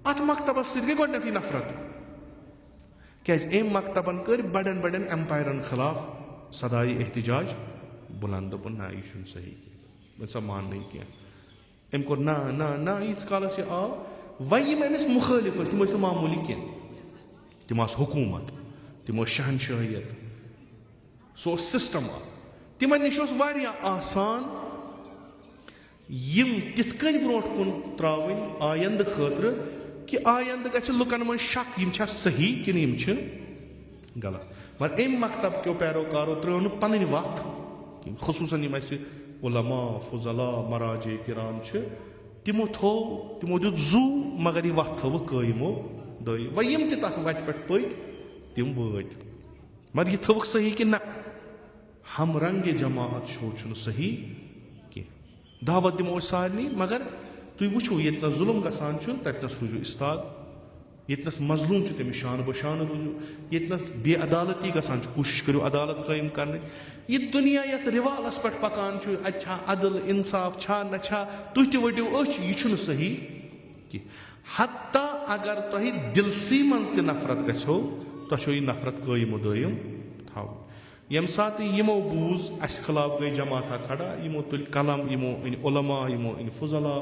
اتھ مکتبس سۭتۍ گٔے گۄڈٕنیتھٕے نفرت. کیازِ أمۍ مکتبن کٔرۍ بڑٮ۪ن بڑٮ۪ن ایمپایرن خلاف صدایہِ احتجاج بُلنٛد. دوٚپُن نہ یہِ چھُنہٕ صحیح کینٛہہ, سا ماننٕے کینٛہہ. أمۍ کوٚر نہ ییٖتِس کالس یہِ آو. وۄنۍ یِم أمِس مُخٲلِف ٲسۍ تِم ٲسۍ نہٕ معموٗلی کینٛہہ, تِم آسہٕ حکوٗمت, تِم ٲسۍ شہنشٲہیت, سُہ اوس سسٹم اکھ. تِمن نِش اوس واریاہ آسان یِم تِتھ کٔنۍ برونٛٹھ کُن تراوٕنۍ آیندٕ خٲطرٕ کہِ آیندٕ گژھِ لُکن منٛز شک یِم چھا صحیح کِنہٕ یِم چھِ غلط. مگر أمۍ مکتب کیو پیروکارو ترٲو نہٕ پنٕنۍ وتھ کِہینۍ. خصوٗصن یِم اَسہِ علما, فضلا, مراجے کرام چھِ, تِمو دیُت زوٗ مگر یہِ وتھ تھٲوٕکھ قٲیمو دٲیِم. وۄنۍ یِم تہِ تتھ وتہِ پٮ۪ٹھ پٔکۍ تِم وٲتۍ, مگر یہِ تھٲوٕکھ صحیح کہِ نہ ہم رنگہِ جماعت چھُنہٕ صحیح کینٛہہ. دعوت دِمو أسۍ سارنٕے, مگر تُہۍ وٕچھِو ییٚتنس ظُلم گژھان چھُ تتنس روٗزِو اِستاد, ییٚتنس مظلوٗم چھُ تٔمِس شانہٕ بشانہٕ روٗزِو, ییٚتنس بے عدالتی گژھان چھُ کوٗشِش کٔرِو عدالت قٲیِم کرنٕچ. یہِ دُنیا یتھ رِوالس پٮ۪ٹھ پکان چھُ, اتہِ چھا عدل انصاف چھا نہ چھا, تُہۍ تہِ ؤٹِو أچھ, یہِ چھُنہٕ صحیح کینٛہہ. حتیٰ اگر تۄہہِ دِلسٕے منٛز تہِ نفرت گژھیو, تۄہہِ چھو یہِ نفرت قٲیِم و دٲیِم تھاوُن. ییٚمہِ ساتہٕ یِمو بوٗز اَسہِ خٕلاف گٔے جماعتھا کھڑا, یِمو تُلۍ قلم, یِمو أنۍ علما, یِمو أنۍ فضلا,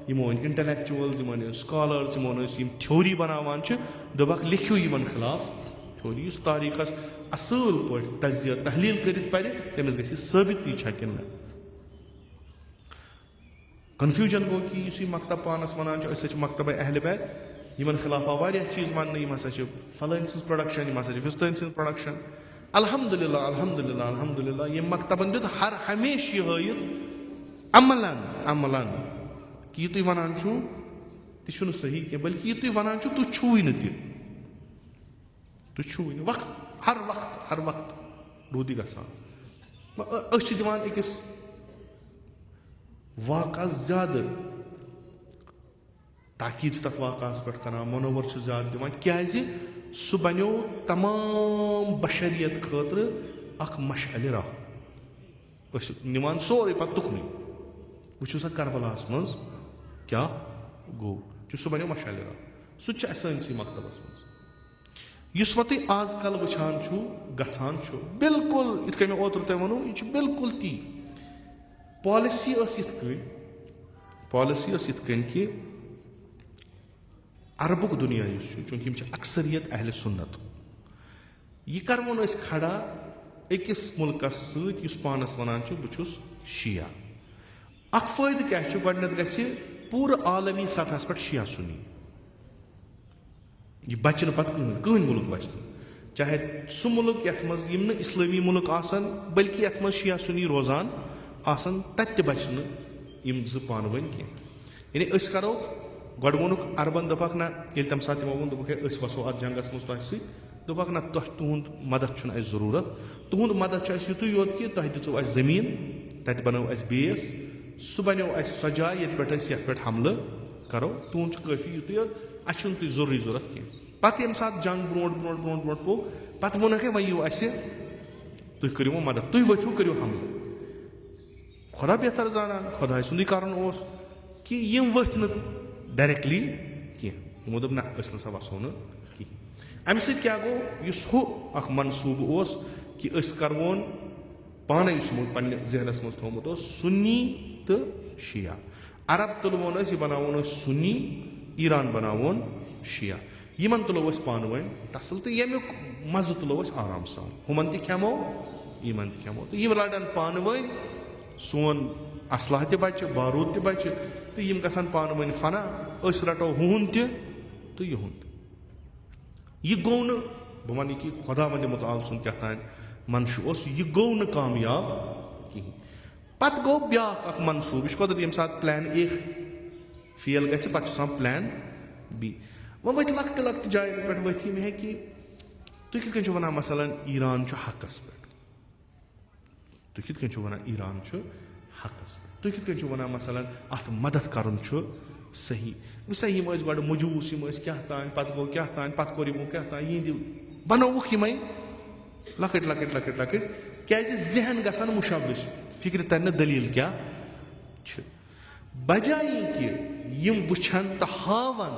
یِمو أنۍ انٹلیکچُوَلز, یِمن أنۍ سکالٲرٕز, یِمن ٲسۍ یِم تھیوری بناوان چھِ, دوٚپکھ لیکھِو یِمن خٕلاف تھیوری. یُس تاریٖخس اصۭل پٲٹھۍ تجزیہ تحلیٖل کٔرِتھ پرِ تٔمِس گژھِ ثٲبِت یہِ چھا کِنہٕ نہ. کنفیوٗجن گوٚو کہِ یُس یہِ مکتب پانس ونان چھُ أسۍ ہسا چھِ مکتبے اہلِ بیت, یِمن خٕلاف آو واریاہ چیٖز وننہٕ. یِم ہسا چھِ فلٲنۍ سٕنٛز پروڈکشن, یِم ہسا چھِ فِستٲنۍ سٕنٛز پروڈکشن. الحمدُاللہ الحمدُاللہ الحمدُاللہ یِم مکتبن دیُت ہر ہمیشہٕ یہِ ہٲیِتھ عملن کہِ یہِ تُہۍ ونان چھُو تہِ چھُنہٕ صحیح کینٛہہ, بٔلکہِ یہِ تُہۍ ونان چھُو تُہۍ چھُوٕے نہٕ تہِ, تُہۍ چھُوٕے نہٕ. ہر وقت روٗد یہِ گژھان. أسۍ چھِ دِوان أکِس واقعس زیادٕ تاکیٖد چھِ تتھ واقعس پٮ۪ٹھ کران, مُنوَر چھِ زیادٕ دِوان, کیازِ سُہ بنیو تمام بشریت خٲطرٕ اکھ مشعلہِ راہ. أسۍ نِوان سورُے پتہٕ تُکنُے. وٕچھِو سا کربلاہس منٛز کیٛاہ گوٚو, سُہ بنیو مشعلہِ راہ. سُہ تہِ چھُ اَسہِ سٲنسٕے مکتبس منٛز. یُس وۄنۍ تُہۍ آز کل وٕچھان چھُو گژھان چھُ, بِلکُل یِتھ کٔنۍ مےٚ اوترٕ تۄہہِ ووٚنوُ, یہِ چھُ بِلکُل تی. پالسی ٲس یِتھ کٔنۍ کہِ عربُک دُنیا یُس چھُ, چوٗنٛکہِ یِم چھِ اکثریت اہلِ سُنت, یہِ کرون أسۍ کھڑا أکِس مُلکس سۭتۍ یُس پانس ونان چھُ بہٕ چھُس شِیا. اکھ فٲیدٕ کیٛاہ چھُ, گۄڈٕنیتھ گژھِ پوٗرٕ عالمی سطحس پٮ۪ٹھ شِیا سُنی. یہِ بچہِ نہٕ پتہٕ کٕہٕنۍ مُلک بچہِ نہٕ, چاہے سُہ مُلک یتھ منٛز یِم نہٕ اِسلٲمی مُلک آسن بٔلکہِ یتھ منٛز شِیا سُنی روزان آسن, تتہِ تہِ بچہِ نہٕ یِم زٕ پانہٕ ؤنۍ کینٛہہ. یعنی أسۍ کرو گۄڈٕ ووٚنُکھ عربن دوٚپکھ نہ ییٚلہِ تَمہِ ساتہٕ تِمو ووٚن دوٚپُکھ ہے أسۍ وَسو اَتھ جنٛگس منٛز تۄہہِ سۭتۍ دوٚپکھ نہ تُہُنٛد مدد چھُنہٕ اَسہِ ضروٗرت تُہُنٛد مدد چھُ اَسہِ یِتُے یوت کہِ تۄہہِ دِژوٕ اَسہِ زٔمیٖن تَتہِ بنٲو اَسہِ بیس سُہ بنیو اَسہِ سۄ جاے ییٚتہِ پٮ۪ٹھ أسۍ یَتھ پٮ۪ٹھ حملہٕ کرو تُہُنٛد چھُ کٲفی یِتُے یوت اَسہِ چھُنہٕ تُہۍ ضروٗری ضوٚرتھ کینٛہہ پتہٕ ییٚمہِ ساتہٕ جنٛگ برونٛٹھ پوٚک پتہٕ ووٚنُکھ ہے وۄنۍ یِیِو اَسہِ تُہۍ کٔرِو وۄنۍ مدد تُہۍ ؤتھِو کٔرِو حملہٕ خۄدا بہتر زانان خۄداے سُنٛدُے کَرُن اوس کہِ یِم ؤتھۍ نہٕ ڈایریکٹلی کینٛہہ یِمو دوٚپ نہ أسۍ نسا وَسو نہٕ کِہیٖنۍ اَمہِ سۭتۍ کیٛاہ گوٚو یُس ہُہ اکھ منصوٗبہٕ اوس کہِ أسۍ کَرہون پانے یُس یِمو پننہِ ذہنس منٛز تھومُت اوس سُنی تہٕ شِیا عرب تُلہون أسۍ یہِ بناوون أسۍ سُنی ایران بناوون شِیا یِمن تُلو أسۍ پانہٕ ؤنۍ ٹسل تہٕ ییٚمیُک مزٕ تُلو أسۍ آرام سان ہُمن تہِ کھٮ۪مو یِمن تہِ کھٮ۪مو تہٕ یِم لڑن پانہٕ ؤنۍ سون اسلحہ تہِ بچہِ باروٗد تہِ بچہِ تہٕ یِم گژھن پانہٕ ؤنۍ فنا أسۍ رٹو ہُہُنٛد تہِ تہٕ یِہُنٛد یہِ گوٚو نہٕ بہٕ ونہٕ یہِ کہِ خۄدا وندِ مُتعال سُنٛد کیٛاہ تام منشہٕ اوس یہِ گوٚو نہٕ کامیاب کِہینۍ پتہٕ گوٚو بیاکھ اکھ منصوٗبہٕ یہِ چھُ قۄدرت ییٚمہِ ساتہٕ پلین اے فیل گژھِ پتہٕ چھُ آسان پلین بی وۄنۍ ؤتھۍ لۄکٹہِ جایہِ پٮ۪ٹھ ؤتھۍ یِم ہے کہِ تُہۍ کِتھ کٔنۍ چھِو ونان مثلاً ایران چھُ حقس پٮ۪ٹھ تُہۍ کِتھ کٔنۍ چھِو ونان ایران چھُ حقس پٮ۪ٹھ تُہۍ کِتھ کٔنۍ چھِو ونان مثلاً اتھ مدد کرُن چھُ صحیح وٕچھ سا یِم ٲسۍ گۄڈٕ موٚجوٗس یِم ٲسۍ کیٛاہ تام پتہٕ گوٚو کیٛاہ تام پتہٕ کوٚر یِمو کیٛاہ تام یِہنٛدِ بنووُکھ یِمے لۄکٕٹۍ کیازِ ذہن گژھن مُشوش فِکرِ ترِ نہٕ دٔلیٖل کیٛاہ چھِ بجایے کہِ یِم وٕچھن تہٕ ہاون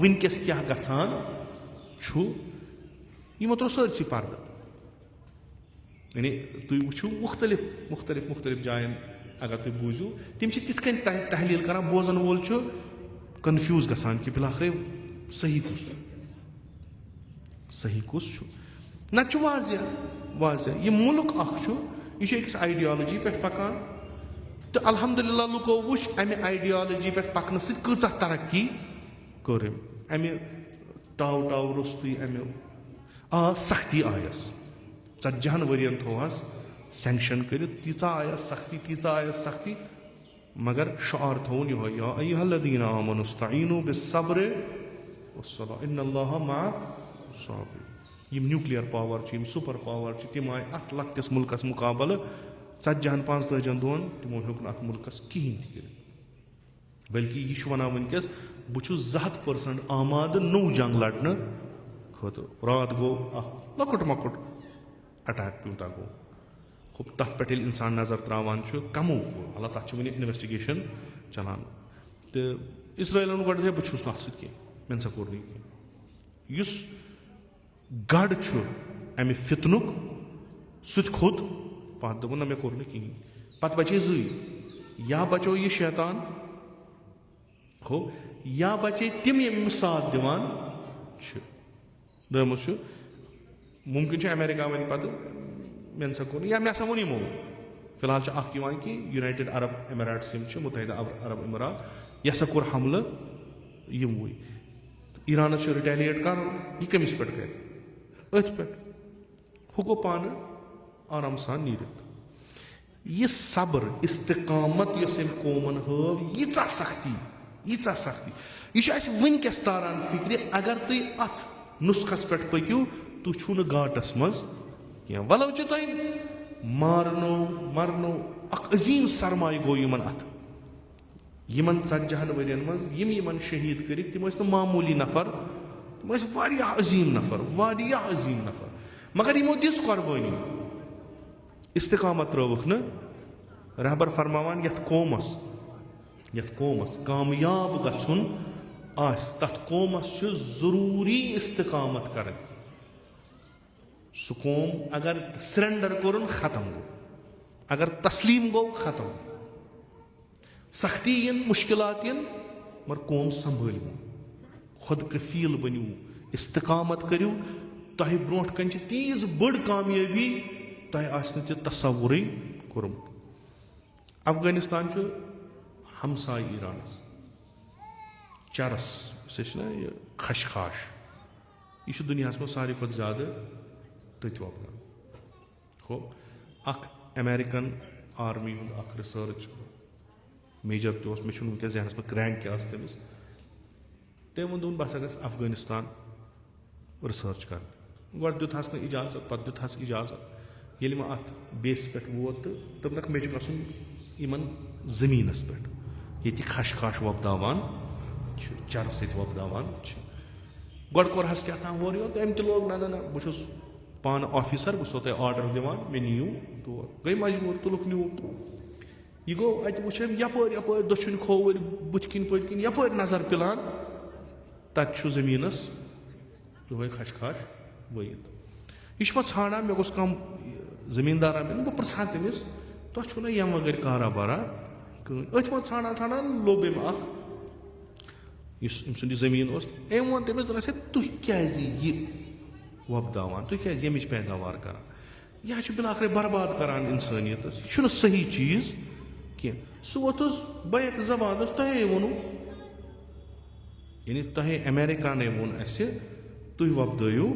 وٕنکیٚس کیٛاہ گژھان چھُ یِمو ترٛوو سٲرسٕے پردٕ یعنی تُہۍ وٕچھِو مُختٔلِف جاین اگر تُہۍ بوٗزِو تِم چھِ تِتھ کٔنۍ تحلیٖل کران بوزن وول چھُ کنفیوٗز گژھان کہِ بِلاخرے صحیح کُس چھُ نتہٕ چھُ واضح یہِ مُلک اکھ چھُ یہِ چھُ أکِس آیڈیالجی پٮ۪ٹھ پکان تہٕ الحمدُاللہ لُکو وٕچھ امہِ آیڈیالجی پٮ۪ٹھ پکنہٕ سۭتۍ کۭژاہ ترقی کٔر أمۍ امہِ ٹاو روٚستُے امہِ سختی آیس 40 ؤرین تھوہس سینکشن کٔرِتھ تیٖژاہ آیس سختی مگر شعار تھوُن یِہوے یا ایُّہا الذیٖنَ آمَنُوا اسْتَعیٖنُوا بِالصَّبْرِ وَالصَّلَاةِ اِنَّ اللَّهَ مَعَ الصَّابِرِينَ یِم نیوٗکلیر پاور چھِ یِم سُپر پاور چھِ تِم آیہِ اتھ لۄکٹِس مُلکس مُقابلہٕ 40-45 دۄہن تِمو ہیوٚک نہٕ اتھ مُلکس کِہینۍ تہِ کٔرِتھ بٔلکہِ یہِ چھُ ونان وٕنکیٚس بہٕ چھُس 100% آمادٕ نوٚو جنگ لڑنہٕ خٲطرٕ راتھ گوٚو اکھ لۄکُٹ مۄکُٹ اٹیک پیوٗتاہ گوٚو تتھ پٮ۪ٹھ ییٚلہِ انسان نظر تراوان چھُ کمو کوٚر مطلب تتھ چھِ وُنہِ انویسٹِگیشن چلان تہٕ اسرٲیلن گۄڈٕ ہے بہٕ چھُس نہٕ اتھ سۭتۍ کینٛہہ مےٚ نسا کوٚر نہٕ کینٛہہ یُس گڑ چھُ امہِ فتنُک سُہ تہِ کھوٚت پتھ دوٚپُن نہ مےٚ کوٚر نہٕ کِہینۍ پتہٕ بچے زٕے یا بچو یہِ شیطان یا بچے تِم یِم أمِس ساتھ دِوان چھِ دوٚیمُس چھُ مُمکِن چھُ امیرکا وَنہِ پتہٕ مےٚ نسا کوٚر یا مےٚ ہسا ووٚن یِمو فِلحال چھُ اکھ یِوان کہِ یوٗنایٹِڈ عرب ایمریٹٕس یِم چھِ مُتحدہ عرب اِمارات یہِ ہسا کوٚر حملہٕ یِموٕے ایرانس چھُ رِٹیلیٹ کرُن یہِ کٔمِس پٮ۪ٹھ کرِ أتھۍ پٮ۪ٹھ ہُہ گوٚو پانہٕ آرام سان نیٖرِتھ یہِ صبر استقامت یۄس أمۍ قومن ہٲو ییٖژاہ سختی یہِ چھُ اَسہِ وٕنکیٚس تاران فِکرِ اگر تُہۍ اتھ نُسخس پٮ۪ٹھ پٔکِو تُہۍ چھُو نہٕ گاٹس منٛز کینٛہہ ولو چھِ تۄہہِ مرنو اکھ عظیٖم سرمایہِ گوٚو یِمن اتھٕ یِمن 40 ؤرین منٛز یِمن شہیٖد کٔرِکھ تِم ٲسۍ نہٕ معموٗلی نفر تِم ٲسۍ واریاہ عظیٖم نفر مگر یِمو دِژ قۄربٲنی استقامت ترٲوٕکھ نہٕ رہبر فرماوان یتھ قومس کامیاب گژھُن آسہِ تتھ قومس چھُ ضروٗری استقامت کرٕنۍ سُہ قوم اگر سرینڈر کوٚرُن ختم گوٚو اگر تسلیٖم گوٚو ختم سختی یِن مُشکِلات یِن مگر قوم سنبھٲلِو خۄد کفیٖل بٔنِو استقامت کٔرِو تۄہہِ برونٛٹھ کنہِ چھِ تیٖژ بٔڑ کامیٲبی تۄہہِ آسہِ نہٕ تہِ تصورٕے کوٚرمُت افغٲنِستان چھُ ہمساے ایرانس چرس یُس أسۍ چھِنہ یہِ خشخاش یہِ چھُ دُنیاہس منٛز ساروی کھۄتہٕ زیادٕ تٔتھۍ وۄپدان اکھ امیرِکن آرمی ہُنٛد اکھ رِسٲرٕچ میجر تہِ اوس مےٚ چھُنہٕ وٕنکیٚس ذہنس منٛز رینک کیٛاہ ٲس تٔمِس تٔمۍ ووٚن دوٚپُن بہٕ ہسا گژھٕ افغٲنِستان رِسٲرٕچ کَرنہِ گۄڈٕ دیُت ہس نہٕ اِجازت پَتہٕ دیُت ہس اِجازت ییٚلہِ وۄنۍ اَتھ بیسہِ پٮ۪ٹھ ووت تہٕ دوٚپنکھ مےٚ چھُ گژھُن یِمن زٔمیٖنَس پٮ۪ٹھ ییٚتہِ خشخاش وۄپداوان چھِ چرٕ سۭتۍ وۄپداوان چھِ گۄڈٕ کوٚر ہس کیٛاہ تام ہورٕ یور تہٕ أمۍ تہِ لوگ نہ بہٕ چھُس پانہٕ آفِسر بہٕ چھُسو تۄہہِ آرڈر دِوان مےٚ نِیِو تور گٔے مجبوٗر تُلُکھ نیوٗکھ یہِ گوٚو اَتہِ وٕچھ أمۍ یپٲرۍ دٔچھُنۍ کھووٕرۍ بٕتھِ کِنۍ پٔتۍ کِنۍ یپٲرۍ نظر پِلان تَتہِ چھُ زٔمیٖنَس یِہوے خشخاش ؤیِتھ یہِ چھُ پَتہٕ ژھانڈان مےٚ گوٚژھ کانٛہہ زٔمیٖندارا مِلُن بہٕ پرٛژھٕ ہا تٔمِس تۄہہِ چھُو نہ ییٚمہِ وغٲر کارا بارا کٕہٕنۍ أتھۍ منٛز ژھانڈان لوٚب أمۍ اکھ یُس أمۍ سُنٛد یہِ زٔمیٖن اوس أمۍ ووٚن تٔمِس دوٚپنَس ہے تُہۍ کیٛازِ یہِ وۄپداوان تُہۍ کیٛازِ ییٚمِچ پیداوار کران یہِ حظ چھُ بِلاخرے برباد کران اِنسٲنیتَس یہِ چھُنہٕ صحیح چیٖز کینٛہہ سُہ ووٚتھ حظ بیک زبان تۄہے ووٚنوٗ یعنی تۄہے امیرِکانے ووٚن اَسہِ تُہۍ وۄپدٲیِو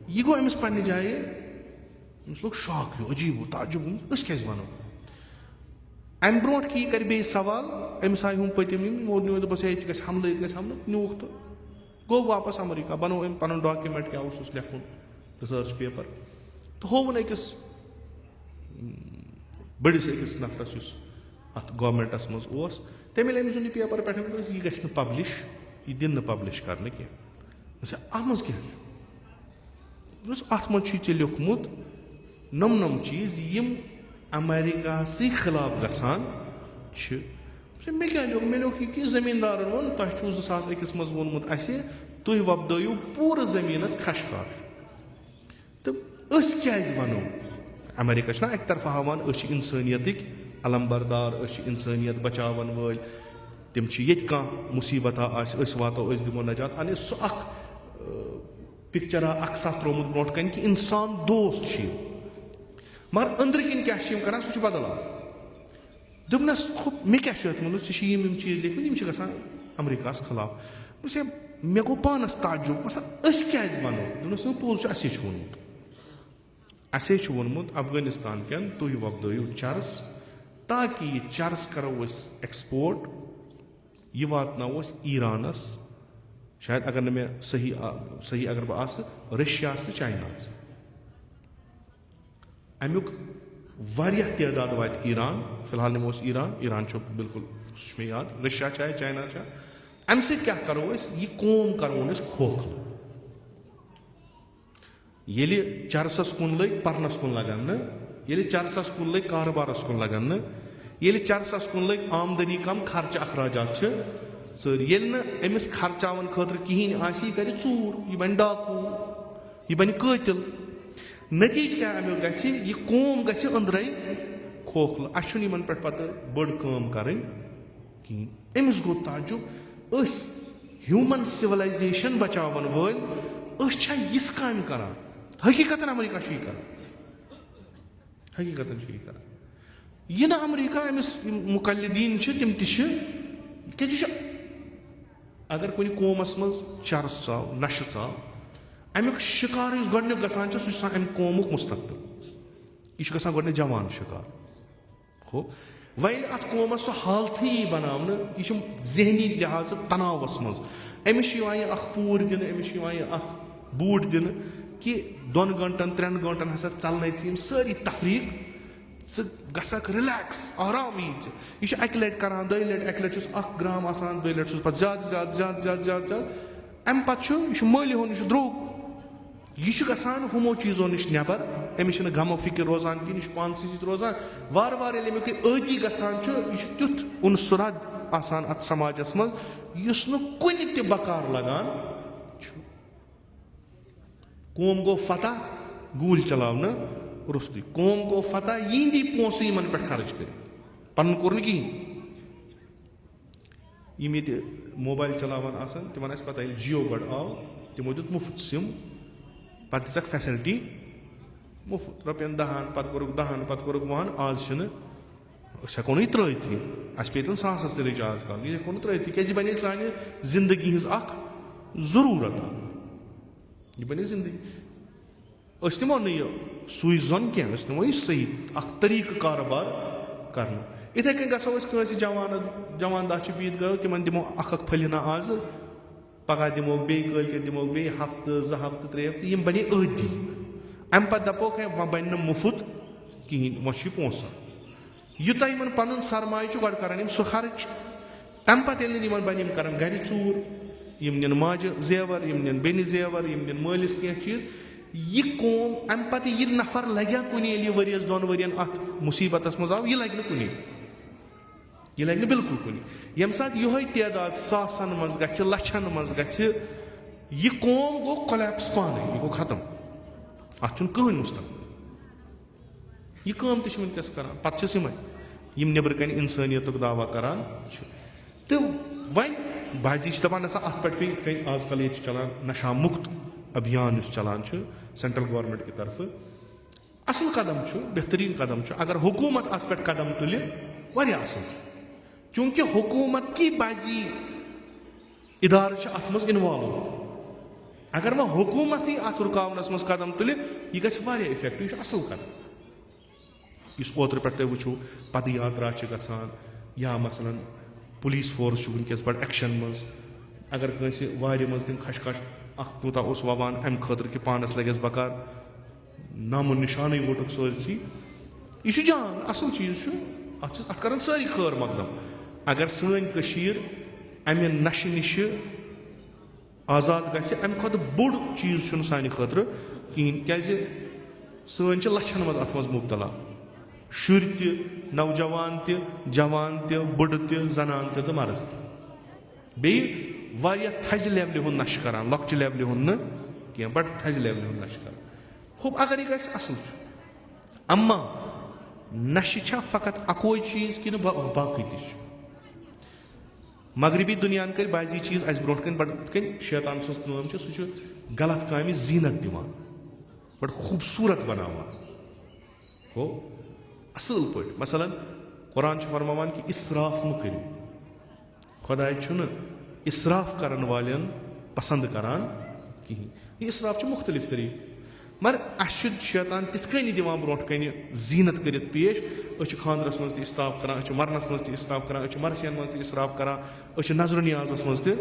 یہِ گوٚو أمِس پنٛنہِ جایہِ أمِس لوٚگ شاک ہیوٗ عجیٖب و تعجب أسۍ کیٛازِ وَنو اَمہِ برونٛٹھ کہِ یہِ کَرِ بیٚیہِ سوال أمِس آیہِ ہُم پٔتِم یِمو نیوٗ دوٚپُس ہے ییٚتہِ گژھِ حملہٕ نیوٗکھ تہٕ گوٚو واپَس اَمریٖکہ بَنوو أمۍ پَنُن ڈاکیوٗمٮ۪نٛٹ کیٛاہ اوسُس لیکھُن رِسٲرٕچ پیپر تہٕ ہووُن أکِس بٔڑِس أکِس نفرَس یُس اَتھ گورمٮ۪نٛٹَس منٛز اوس تٔمۍ ییٚلہِ أمۍ سُنٛد یہِ پیپر پٮ۪ٹھ دوٚپُس یہِ گژھِ نہٕ پَبلِش یہِ دِنہٕ نہٕ پَبلِش کَرنہٕ کینٛہہ دوٚپُس اَتھ منٛز کیٛاہ چھُ دوٚپُس اَتھ منٛز چھُے ژےٚ لیوٚکھمُت نۄم چیٖز یِم امیرِکاہسٕے خٕلاف گژھان چھِ مےٚ کیٛاہ لیوٚکھ مےٚ لیوٚکھ یہِ کہِ زٔمیٖندارَن ووٚن تۄہہِ چھُو 2001 منٛز ووٚنمُت اَسہِ تُہۍ وۄپدٲیِو پوٗرٕ زٔمیٖنَس خشخاش تہٕ أسۍ کیٛازِ وَنو امیرِکا چھُنہ اَکہِ طرفہٕ ہاوان أسۍ چھِ اِنسٲنیتٕکۍ علم بردار أسۍ چھِ اِنسٲنیت بچاوَن وٲلۍ تِم چھِ ییٚتہِ کانٛہہ مُصیٖبتہ آسہِ أسۍ واتو أسۍ دِمو نجات اَنے سُہ اکھ پِکچرا اکھ ساتھ ترٛوومُت برونٛٹھ کَنہِ کہِ اِنسان دوست چھِ یِم مگر أنٛدرٕ کِنۍ کیٛاہ چھِ یِم کَران سُہ چھُ بدل اکھ دوٚپنَس مےٚ کیٛاہ چھُ اَتھ منٛز ژےٚ چھِ یِم چیٖز لیکھمٕتۍ یِم چھِ گژھان اَمریٖکاہَس خٕلاف دوٚپُس ہے مےٚ گوٚو پانَس تعجب أسۍ کیٛازِ وَنو دوٚپنَس پوٚز چھُ اَسے چھُ ووٚنمُت اَسے چھُ ووٚنمُت افغٲنِستان کٮ۪ن تُہۍ وۄپدٲیِو چرٕس تاکہِ یہِ چرٕس کَرو أسۍ ایٚکٕسپورٹ یہِ واتناوو أسۍ ایٖرانَس شاید اگر نہٕ مےٚ صحیح اگر بہٕ آسہٕ رشیاہَس تہٕ چایناہَس اَمیُک واریاہ تعداد واتہِ ایٖران فِلحال نِمو أسۍ ایٖران چھُ بِلکُل سُہ چھُ مےٚ یاد رشیا چھا چاینا چھا اَمہِ سۭتۍ کیٛاہ کَرو أسۍ یہِ قوم کَرون أسۍ کھوکھلہٕ ییٚلہِ چرسَس کُن لٔگۍ پَرنَس کُن لَگَن نہٕ ییٚلہِ چرسَس کُن لٔگۍ کارٕبارَس کُن لَگَن نہٕ ییٚلہِ چرسَس کُن لٔگۍ آمدٔنی کَم خرچہٕ اخراجات چھِ ژٔرۍ ییٚلہِ نہٕ أمِس خرچاوَن خٲطرٕ کِہیٖنۍ آسہِ یہِ کَرِ ژوٗر یہِ بَنہِ ڈاکوٗ یہِ بَنہِ قٲتِل نٔتیٖجہٕ کیٛاہ اَمیُک گژھِ یہِ قوم گژھِ أنٛدرَے کھوکھلہٕ اَسہِ چھُنہٕ یِمَن پٮ۪ٹھ پَتہٕ بٔڑ کٲم کَرٕنۍ کِہیٖنۍ أمِس گوٚو تعجب أسۍ ہیوٗمَن سِولایزیشَن بَچاوَن وٲلۍ أسۍ چھا یِژھ کامہِ کَران حقیٖقتاً اَمریٖکا چھُ یہِ کَران حقیٖقتاً چھُ یہِ کَران یہِ نہٕ اَمریٖکا أمِس یِم مُقلِدیٖن چھِ تِم تہِ چھِ کیٛازِ یہِ چھُ اگر کُنہِ قومَس منٛز چرٕس ژاو نَشہٕ ژاو اَمیُک شِکار یُس گۄڈٕنیُک گژھان چھُ سُہ چھُ آسان اَمہِ قومُک مُستقبِل یہِ چھُ گژھان گۄڈٕنٮ۪تھ جوان شِکار وۄنۍ ییٚلہِ اَتھ قومَس سُہ حالتھٕے یی بَناونہٕ یہِ چھُ ذہنی لحاظہٕ تناوَس منٛز أمِس چھُ یِوان یہِ اکھ پوٗر دِنہٕ أمِس چھُ یِوان یہِ اکھ بوٗٹھ دِنہٕ کہِ 2 گٲنٛٹَن 3 گٲنٛٹَن ہسا ژَلنَے ژٕ یِم سٲری تفریٖق ژٕ گژھکھ رِلیکٕس آرام یی ژےٚ یہِ چھُ اَکہِ لَٹہِ کران 2 لَٹہِ اَکہِ لَٹہِ چھُس 1 گرٛام آسان 2 لَٹہِ چھُس پَتہٕ زیادٕ اَمہِ پَتہٕ چھُ یہِ چھُ مٲلہِ ہُنٛد یہِ چھُ درٛوگ یہِ چھُ گژھان ہُمو چیٖزو نِش نٮ۪بر أمِس چھِنہٕ غمو فِکِر روزان کِہیٖنۍ یہِ چھُ پانسٕے سۭتۍ روزان وارٕ وارٕ ییٚلہِ اَمیُک یہِ عٲدی گژھان چھُ یہِ چھُ تیُتھ اُنصُرت آسان اَتھ سماجَس منٛز یُس نہٕ کُنہِ تہِ بکار لگان چھُ قوم گوٚو فتح گوٗلۍ چلاونہٕ روٚستُے قوم گوٚو فتح یِہِنٛدی پونٛسہٕ یِمن پٮ۪ٹھ خرٕچ کٔرِتھ پَنُن کوٚر نہٕ کِہیٖنۍ یِم ییٚتہِ موبایل چلاوان آسان تِمن آسہِ پتہ ییٚلہِ جِیو گۄڈٕ آو تِمو دیُت مُفت سِم پتہٕ دِژکھ فیسلٹی مُفت رۄپین 10 پتہٕ کوٚرُکھ 10 پتہٕ کوٚرُکھ 1 آز چھِنہٕ أسۍ ہٮ۪کو نہٕ یہِ ترٛٲیتھٕے اَسہِ پیٚتن ساسَس تہِ رِچارٕج کَرُن یہِ ہٮ۪کو نہٕ ترٛٲیتھٕے کیٛازِ یہِ بَنے سانہِ زندگی ہِنٛز اکھ ضروٗرت یہِ بَنے زندگی أسۍ نِمو نہٕ یہِ سُے زوٚن کینٛہہ أسۍ نِمو یہِ صحیح اکھ طٔریٖقہٕ کارٕبار کرنہٕ یِتھٕے کٔنۍ گژھو أسۍ کٲنٛسہِ جوان داہ چھِ بِہِتھ گٔو تِمن دِمو اکھ پھٔلِنا آزٕ پگہہ دِمو بیٚیہِ کٲلکٮ۪تھ دِمو بیٚیہِ ہفتہٕ 2 ہفتہٕ 3 ہفتہٕ یِم بَنے عٲدی. اَمہِ پَتہٕ دَپوکھ ہے وۄنۍ بَنہِ نہٕ مُفت کِہیٖنۍ, وۄنۍ چھُ یہِ پونٛسہٕ. یوٗتاہ یِمن پَنُن سرمایہِ چھُ گۄڈٕ کران یِم سُہ خرٕچ. تَمہِ پَتہٕ ییٚلہِ نہٕ یِمن بَنہِ یِم کرن گرِ ژوٗر, یِم نِن ماجہِ زیور, یِم نِن بیٚنہِ زیور, یِم نِن مٲلِس کیٚنٛہہ چیٖز. یہِ قوم اَمہِ پَتہٕ یہِ نفر لگیا کُنہِ ییٚلہِ یہِ ؤرِیَس 2 ؤرین اَتھ مُصیٖبتس منٛز آو, یہِ لگہِ نہٕ کُنی, یہِ لگہِ نہٕ بِلکُل کُنی. ییٚمہِ ساتہٕ یِہوے تعداد ساسن منٛز گژھِ, لچھن منٛز گژھِ, یہِ قوم گوٚو کولیپس پانے, یہِ گوٚو ختم. اَتھ چھُنہٕ کٕہٕنۍ مُستقبل. یہِ کٲم تہِ چھِ وٕنکیٚس کران. پَتہٕ چھِس یِمے یِم نیبرٕ کَنہِ اِنسٲنیتُک دعوا کران چھِ. تہٕ وۄنۍ بازی چھِ دَپان نسا اَتھ پٮ۪ٹھ پیٚیہِ یِتھ کٔنۍ آز کل ییٚتہِ چھُ چلان نشا مُکت ابھیان یُس چلان چھُ سینٹرل گورمینٹ کہِ طرفہٕ. اَصٕل قدم چھُ, بہتریٖن قدم چھُ. اگر حکوٗمت اَتھ پٮ۪ٹھ قدم تُلہِ واریاہ اَصٕل چھُ. چوٗنٛکہِ حکوٗمت کی بازی اِدارٕ چھِ اَتھ منٛز اِنوالو. اگر وۄنۍ حکوٗمتٕے اَتھ رُکاونَس منٛز قدم تُلہِ یہِ گژھِ واریاہ اِفیکٹِو. یہِ چھُ اَصٕل قدم. یُس اوترٕ پٮ۪ٹھ تُہۍ وٕچھو پد یاترا چھِ گژھان, یا مثلاً پُلیٖس فورس چھُ وٕنکیٚس بَڑٕ ایٚکشن منٛز. اگر کٲنٛسہِ وارِ منٛز تِم کھش اکھ کوٗتاہ اوس وَوان اَمہِ خٲطرٕ کہِ پانَس لگٮ۪س بکار, نامو نِشانٕے ووٚٹُکھ سٲرسٕے. یہِ چھُ جان اَصٕل چیٖز چھُ. اَتھ کران سٲری خٲر مقدم. اگر سٲنۍ کٔشیٖر اَمہِ نشہِ نِشہِ آزاد گژھِ, اَمہِ کھۄتہٕ بوٚڑ چیٖز چھُنہٕ سانہِ خٲطرٕ کِہیٖنۍ. کیازِ سٲنۍ چھِ لچھن منٛز اَتھ منٛز مُبتلا, شُرۍ تہِ, نوجوان تہِ, جوان تہِ, بُڈٕ تہِ, زنان تہِ تہٕ مرد تہِ. بیٚیہِ واریاہ تھزِ لیولہِ ہُنٛد نشہٕ کران, لۄکچہِ لیولہِ ہُنٛد نہٕ کینٛہہ, بڑٕ تھزِ لیولہِ ہُنٛد نشہٕ کران. ہوٚپ اگر یہِ گژھِ اَصٕل چھُ. اما نشہٕ چھا فقط اَکوے چیٖز کِنہٕ باقٕے تہِ چھُ؟ مغربی دُنیاہن کٔرۍ بازی چیٖز اَسہِ برونٛٹھ کَنۍ بَڑٕ یِتھ کٔنۍ شیطان سٕنٛز کٲم چھِ, سُہ چھُ غلط کامہِ زیٖنت دِوان, بَڑٕ خوٗبصوٗرت بناوان. گوٚو اَصٕل پٲٹھۍ. مثلاً قرآن چھُ فرماوان کہِ اِسراف مہٕ کٔرِو. خۄداے چھُنہٕ اِسراف کرن والٮ۪ن پسنٛد کران کِہینۍ. یہِ اِسراف چھُ مُختٔلِف طٔریٖقہٕ, مگر اَسہِ چھُ شیطان تِتھ کٔنۍ دِوان برونٛٹھ کَنہِ زیٖنت کٔرِتھ پیش. أسۍ چھِ خانٛدرس منٛز تہِ اِسراف کران, أسۍ چھِ مرنس منٛز تہِ اِسراف کران, أسۍ چھِ مرثین منٛز تہِ اِسراف کران, أسۍ چھِ نظرٕ نیازس منٛز تہِ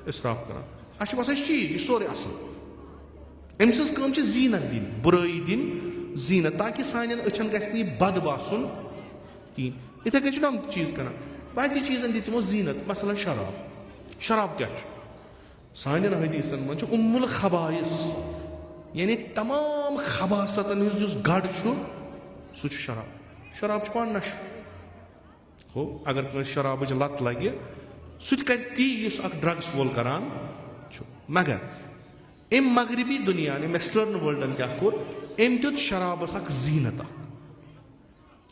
اِسراف کران. اَسہِ چھُ باسان یہِ چھُ ٹھیٖک, یہِ چھُ سورُے اَصٕل. أمۍ سٕنٛز کٲم چھِ زیٖنت دِنۍ, بُرٲیی دِنۍ زیٖنت, تاکہِ سانٮ۪ن أچھن گژھِ نہٕ یہِ بد باسُن کِہینۍ. یِتھٕے کٔنۍ چھِ یِم چیٖز کران. بازی چیٖزن دِتۍ تِمو زیٖنت. مثلاً شراب. شراب کیاہ چھُ؟ سانٮ۪ن حدیٖثن منٛز چھُ الخبائث, یعنی تمام خباستن ہٕنٛز یُس گڑ چھُ سُہ چھُ شراب. شراب چھُ پانہٕ نشہٕ. ہو اگر کٲنٛسہِ شرابٕچ لت لگہِ سُہ تہِ کرِ تی یُس اکھ ڈرگس وول کران چھُ. مگر أمۍ مغربی دُنیاہن, أمۍ ویسٹٲرن وٲلڈن کیاہ کوٚر, أمۍ دیُت شرابس اکھ زیٖنت اکھ.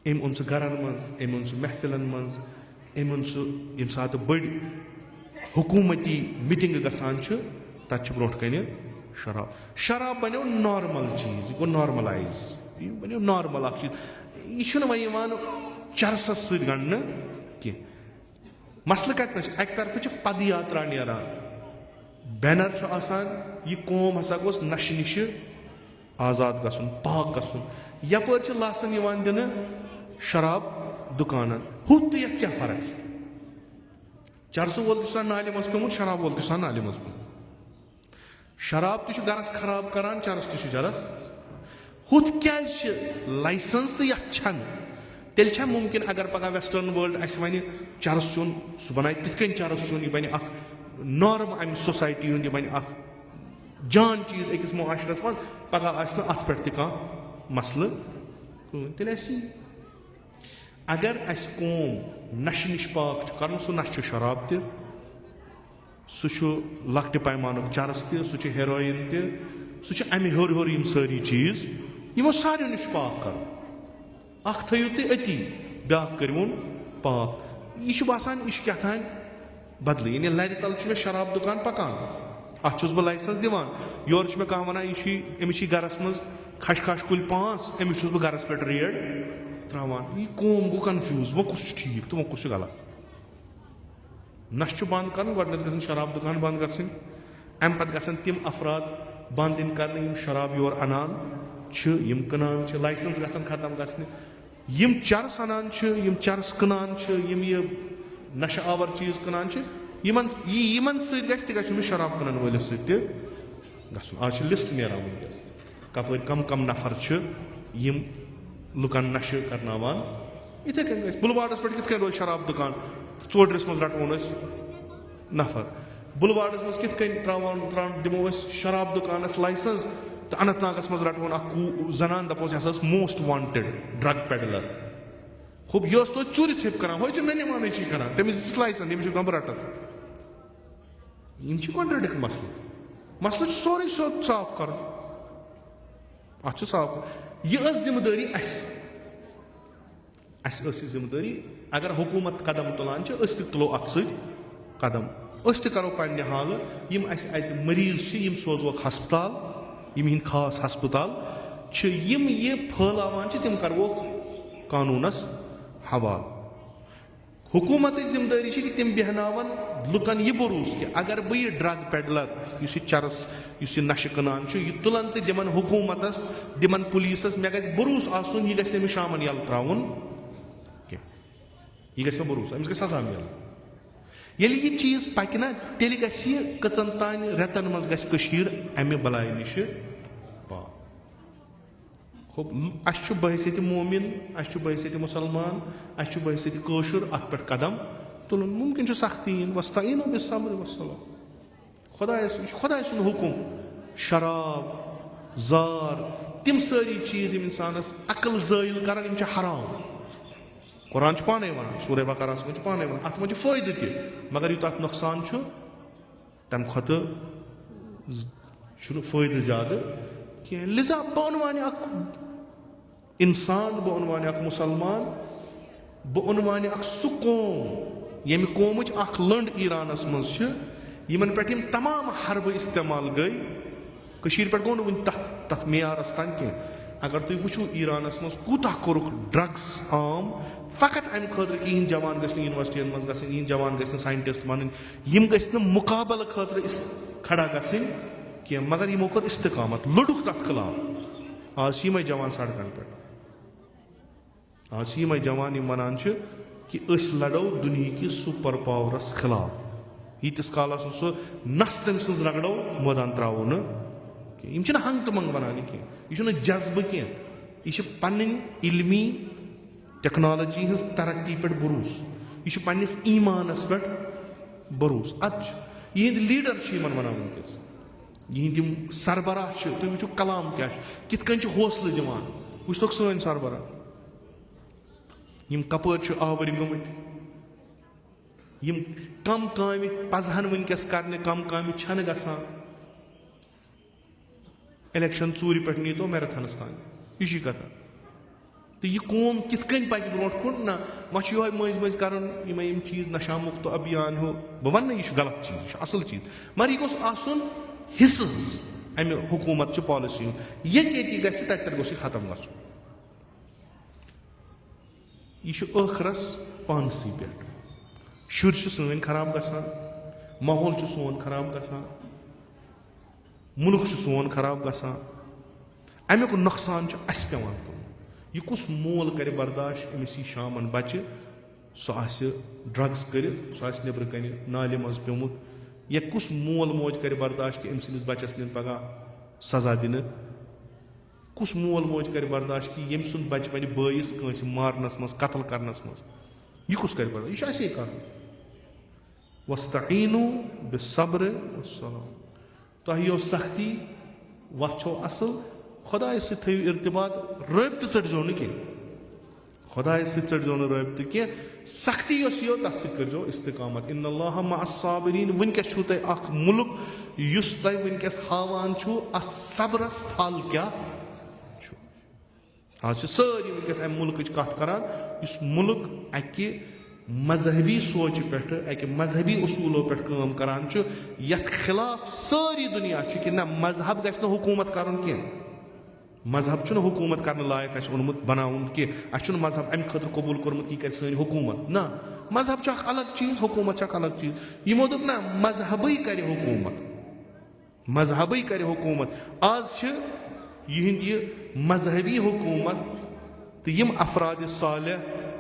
أمۍ اوٚن سُہ گرن منٛز, أمۍ اوٚن سُہ محفلن منٛز, أمۍ اوٚن سُہ ییٚمہِ ساتہٕ بٔڑۍ حکوٗمتی میٖٹنٛگہٕ گژھان چھِ تتہِ چھُ برونٛٹھ کنہِ شراب. شراب بنیو نارمل چیٖز, یہِ گوٚو نارملایز, یہِ بنیو نارمل اکھ چیٖز. یہِ چھُنہٕ وۄنۍ یِوان چرسس سۭتۍ گنڈنہٕ کینٛہہ. مسلہٕ کتنس چھُ, اکہِ طرفہٕ چھِ پد یاترا نیران, بینر چھُ آسان, یہِ قوم ہسا گوٚژھ نشہٕ نِشہِ آزاد گژھُن, پاک گژھُن. یپٲرۍ چھِ لاسن یِوان دِنہٕ شراب دُکانن. ہُتھ تہٕ یتھ کیٛاہ فرق چھِ؟ چرسہٕ وول تہِ چھُ آسان نالہِ منٛز پیوٚمُت, شراب وول تہِ چھُ آسان نالہِ منٛز پیوٚمُت. شراب تہِ چھُ گرس خراب کران, چرس تہِ چھُ چرس. ہُتھ کیازِ چھِ لایسنس تہٕ یتھ چھنہٕ؟ تیٚلہِ چھا مُمکِن اگر پگہہ ویسٹٲرن وٲلڈ اَسہِ وَنہِ چرس چیوٚن, سُہ بنایہِ تِتھ کٔنۍ چرس چیوٚن, یہِ بنہِ اکھ نارم امہِ سوسایٹی ہُنٛد, یہِ بنہِ اکھ جان چیٖز أکِس معاشرس منٛز. پگہہ آسہِ نہٕ اتھ پٮ۪ٹھ تہِ کانٛہہ مسلہٕ کٕہٕنۍ. تیٚلہِ آسہِ یی. اگر اَسہِ قوم نشہٕ نِش پاک چھُ کرُن, سُہ نشہٕ چھُ شراب تہِ, سُہ چھُ لۄکٹہِ پیمانُک چرس تہِ, سُہ چھُ ہیرویِن تہِ, سُہ چھُ امہِ ہیوٚر ہیوٚر یِم سٲری چیٖز, یِمو ساروِیو نِش پاک کرُن. اکھ تھٲیِو تُہۍ أتی, بیاکھ کٔرۍوُن پاک. یہِ چھُ باسان یہِ چھُ کیٛاہ تام بدلٕے. یعنی لرِ تل چھُ مےٚ شراب دُکان پکان, اتھ چھُس بہٕ لایسنس دِوان. یورٕ چھُ مےٚ کانٛہہ ونان یہِ چھُے, أمِس چھِ گرس منٛز کھش کھش کُلۍ 5, أمِس چھُس بہٕ گرس پٮ۪ٹھ ریڈ تراوان. یہِ قوم گوٚو کنفیوٗز, وۄنۍ کُس چھُ ٹھیٖک تہٕ وۄنۍ کُس چھُ غلط. نشہٕ چھُ بنٛد کرُن, گۄڈٕنیتھ گژھن شراب دُکان بنٛد گژھٕنۍ. امہِ پتہٕ گژھن تِم افراد بنٛد یِن کرنہٕ یِم شراب یور انان چھِ, یِم کٕنان چھِ. لایسنس گژھن ختم گژھنہِ. یِم چرس انان چھِ, یِم چرس کٕنان چھِ, یِم یہِ نشہٕ آور چیٖز کٕنان چھِ, یِمن سۭتۍ گژھِ تہِ گژھِ نہٕ شراب کٕنن وٲلِس سۭتۍ تہِ گژھُن. آز چھِ لسٹ نیران وٕنکیٚس کپٲرۍ کم کم نفر چھِ یِم لُکن نشہٕ کرناوان. یِتھے کٔنۍ گژھِ بُلواڈس پٮ۪ٹھ کِتھ کٔنۍ روزِ شراب دُکان ژوٗڈرِس منٛز رٹہون أسۍ نفر. بُلواڈس منٛز کِتھ کٔنۍ دِمو أسۍ شراب دُکانس لایسنس تہٕ اننت ناگس منٛز رٹہون اکھ زنان دپوس یہِ ہسا ٲس موسٹ وانٹِڈ ڈرگ پیڈلر. ہوٚب یہِ ٲس توتہِ ژوٗرِ ژھیٚپۍ کران ہُہ چھِ ننہِ وانٕے چھِ کران تٔمِس دِژ لایسنس تٔمِس چھُ دپان بہٕ رٹکھ. یِم چھِ کانٹرڈکٹ مسلہٕ چھُ سورُے سیوٚد صاف کرُن. اتھ چھُ صاف یہِ ٲس ذمہٕ دٲری اسہِ ٲس یہِ ذمہٕ دٲری. اگر حکوٗمت قدم تُلان چھِ أسۍ تہِ تُلو اتھ سۭتۍ قدم. أسۍ تہِ کرو پننہِ حالہٕ. یِم اسہِ اتہِ مٔریض چھِ یِم سوزوکھ ہسپتال یِم ہِنٛدۍ خاص ہسپتال چھِ یِم یہِ پھٲلاوان چھِ تِم کرہوکھ قانوٗنس حوالہٕ. حکوٗمتٕچ ذمہٕ دٲری چھِ کہِ تِم بیہناون لُکن یہِ بروسہٕ کہِ اگر بہٕ یہِ ڈرگ پیڈلر یُس یہِ چرس یُس یہِ نشہٕ کٕنان چھُ یہِ تُلن تہٕ دِمن حکوٗمتس دِمن پُلیٖسس مےٚ گژھِ بروسہٕ آسُن یہِ گژھِ نہٕ أمِس شامن یلہٕ تراوُن کینٛہہ. یہِ گژھِ مےٚ بروسہٕ أمِس گژھِ سزا مِلُن. ییٚلہِ یہِ چیٖز پکہِ نہ تیٚلہِ گژھِ یہِ کٔژن تانۍ رٮ۪تن منٛز گژھِ کٔشیٖر امہِ بلایہِ نِشہِ پاک. اسہِ چھُ بحثیتہِ مومِن اسہِ چھُ بحثیتہِ مُسلمان اسہِ چھُ بحثیتہِ کٲشُر اتھ پٮ۪ٹھ قدم تُلُن. مُمکِن چھُ سختی یِنۍ وستعیٖنوا بالصبر والصلاۃ. یہِ چھُ خۄداے سُنٛد حُکُم. شراب زار تِم سٲری چیٖز یِم انسانس عقل زٲیِل کران یِم چھِ حرام. قرآن چھُ پانے ونان سورہ بقرہس منٛز چھُ پانے ونان اتھ منٛز چھُ فٲیدٕ تہِ مگر یوٗتاہ اتھ نۄقصان چھُ تمہِ کھۄتہٕ چھُنہٕ فٲیدٕ زیادٕ کینٛہہ. لِذا بہٕ اونوانہِ اکھ انسان بہٕ اونوانہِ اکھ مُسلمان بہٕ اونوانہِ اکھ سُہ قوم ییٚمہِ قومٕچ اکھ لٔنڈ ایرانس منٛز چھِ یِمن پٮ۪ٹھ یِم تمام حربہٕ استعمال گٔے. کٔشیٖرِ پٮ۪ٹھ گوٚو نہٕ وُنہِ تتھ معیارس تانۍ کینٛہہ. اگر تُہۍ وٕچھِو ایرانس منٛز کوٗتاہ کوٚرُکھ ڈرگٕس عام فقط امہِ خٲطرٕ کہِ یِہِنٛدۍ جوان گٔژھۍ نہٕ یونیورسٹین منٛز گژھٕنۍ یِہِنٛدۍ جوان گٔژھۍ نہٕ ساینٹسٹ بنٕنۍ یِم گٔژھۍ نہٕ مُقابلہٕ خٲطرٕ کھڑا گژھٕنۍ کینٛہہ مگر یِمو کوٚر استقامت لوٚڑُکھ تتھ خٕلاف. آز چھِ یِمے جوان سڑکن پٮ۪ٹھ. آز چھِ یِمے جوان یِم ونان چھِ کہِ أسۍ لڑو دُنہِکِس سُپر پاورس خٕلاف. ییٖتِس کالس نہٕ سُہ نس تٔمۍ سٕنٛز رگڑو مٲدان تراوو نہٕ کینٛہہ. یِم چھِنہٕ ہنٛگ تہٕ منٛگ ونان یہِ کینٛہہ. یہِ چھُنہٕ جذبہٕ کینٛہہ. یہِ چھِ پنٕنۍ علمی ٹیکنالوجی ہٕنٛز ترقی پٮ۪ٹھ بروسہٕ. یہِ چھُ پننِس ایٖمانس پٮ۪ٹھ بروسہٕ. ادٕ چھُ یِہنٛدۍ لیڈر چھِ یِمن ونان ؤنکیٚس یِہنٛدۍ یِم سربراہ چھِ تُہۍ وٕچھِو کلام کیاہ چھُ کِتھ کٔنۍ چھُ حوصلہٕ دِوان. وٕچھتوکھ سٲنۍ سربراہ یِم کپٲرۍ چھِ آوٕرۍ گٔمٕتۍ. یِم کم کامہِ پزہن ؤنکیٚس کرنہِ کم کامہِ چھنہٕ گژھان. الیکشن ژوٗرِ پٮ۪ٹھ نیٖتو میراتھنس تانۍ یہِ چھِ کتھا. تہٕ یہِ قوم کِتھ کٔنۍ پکہِ برونٛٹھ کُن نہ وۄنۍ چھُ یِہوے مٔنٛزۍ مٔنٛزۍ کرُن یِمے یِم چیٖز نشا مُکت ابھیان ہیوٗ. بہٕ ونہٕ نہٕ یہِ چھُ غلط چیٖز یہِ چھُ اصٕل چیٖز مگر یہِ گوٚژھ آسُن حصہٕ امہِ حکوٗمتچہِ پالسی ہُنٛد. ییٚتہِ گژھِ تتہِ گوٚژھ یہِ ختم گژھُن. یہِ چھُ ٲخرس پانسٕے پٮ۪ٹھ. شُرۍ چھِ سٲنۍ خراب گژھان ماحول چھُ سون خراب گژھان مُلک چھُ سون خراب گژھان. امیُک نۄقصان چھُ اسہِ پیٚوان تُلُن. یہِ کُس مول کرِ برداش أمِس یی شامن بچہِ سُہ آسہِ ڈرگٕس کٔرِتھ سُہ آسہِ نیبرٕ کنہِ نالہِ منٛز پیوٚمُت یا کُس مول موج کرِ برداش کہِ أمۍ سٕنٛدِس بچس نِن پگاہ سزا دِنہٕ. کُس مول موج کرِ برداش کہِ ییٚمہِ سُنٛد بچہِ بنہِ بٲیِس کٲنٛسہِ مارنس منٛز قتل کرنس منٛز. یہِ کُس کرِ برداش. یہِ چھُ اَسے کرُن. وستعیٖنوا بالصبر والصلاۃ. تۄہہِ یِیو سختی وتھ چھو اصل خۄدایس سۭتۍ تھٲیِو ارتباط. رٲبطہٕ ژٔٹزیو نہٕ کینٛہہ خۄدایس سۭتۍ ژٔٹزیو نہٕ رٲبطہٕ کینٛہہ. سختی یۄس یِیو تتھ سۭتۍ کٔرزیو استقامت. ان اللہ مع الصابرین. ؤنکیٚس چھُو تۄہہِ اکھ مُلک یُس تۄہہِ ؤنکیٚس ہاوان چھُ اتھ صبرس پھل کیاہ چھُ. آز چھِ سٲری ؤنکیٚس امہِ مُلکٕچ کتھ کران یُس مُلک اکہِ مذہبی سونچہِ پٮ۪ٹھٕ اکہِ مذہبی اصوٗلو پٮ۪ٹھ کٲم کران چھُ یتھ خلاف سٲری دُنیا چھُ کہِ نہ مذہب گژھِ نہٕ حکوٗمت کرُن کینٛہہ. مذہب چھُنہٕ حکوٗمت کرنہٕ لایق اسہِ اوٚنمُت بناوُن کینٛہہ. اسہِ چھُنہٕ مذہب امہِ خٲطرٕ قبوٗل کوٚرمُت یہِ کرِ سٲنۍ حکوٗمت. نہ مذہب چھُ اکھ الگ چیٖز حکوٗمت چھِ اکھ الگ چیٖز. یِمو دوٚپ نہ مذہبٕے کرِ حکوٗمت مذہبٕے کرِ حکوٗمت. آز چھِ یِہنٛدۍ یہِ مذہبی حکوٗمت تہٕ یِم افرادِ صالح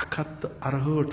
168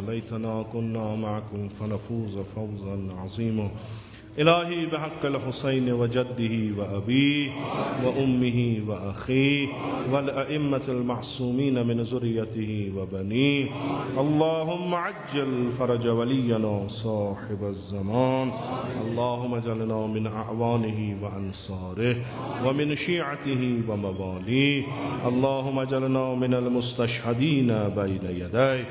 ليتنا كنا معكم فنفوز فوزا عظيما إلهي بحق الحسين وجده وأبيه وأمه وأخيه والأئمة المعصومين من ذريته وبنيه اللهم عجل فرج ولينا صاحب الزمان اللهم اجعلنا من أعوانه وأنصاره ومن شيعته ومواليه اللهم اجعلنا من المستشهدين بين يديه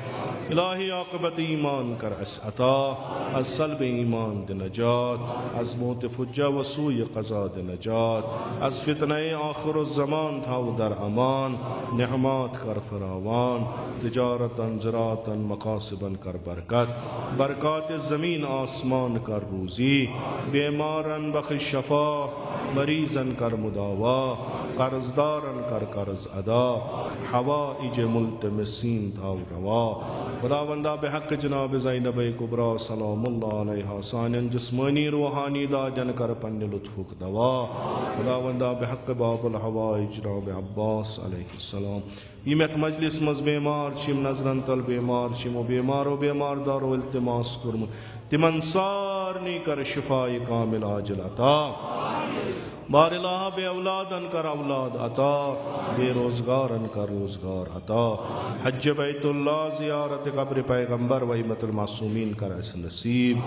إلهي عاقبت ایمان کر اس عطا از سلب ایمان د نجات از موت فجا و سوی قضا د نجات از فتنه آخر الزمان تا و در امان نعمات کر فراوان تجارتا زراعتا مقاصبا کر برکات زمین آسمان کر روزی بیمارن بخش شفا مریضا کر مداوا قرضدارا کر قرض ادا حوائج ملتمسین تا و روا خداوندا بحق جناب زینب کبرا سلام اللہ علیہ ثانین جسمانی روحانی دا جن کر پن لطفک دوا خداوندا بحق باب الحوائج جناب عباس علیہ السلام یمت مجلس مز بیمار شم نظرن تل بیمار شم و بیمار دارو التماس کرم تمن سارنی کر شفائی کامل عاجل عطا بار الہ بے اولادن کر اولاد عطا بے روزگارن کر روزگار عطا حج بیت اللہ زیارت قبر پیغمبر و ائمۃ المعصومین کر اس نصیب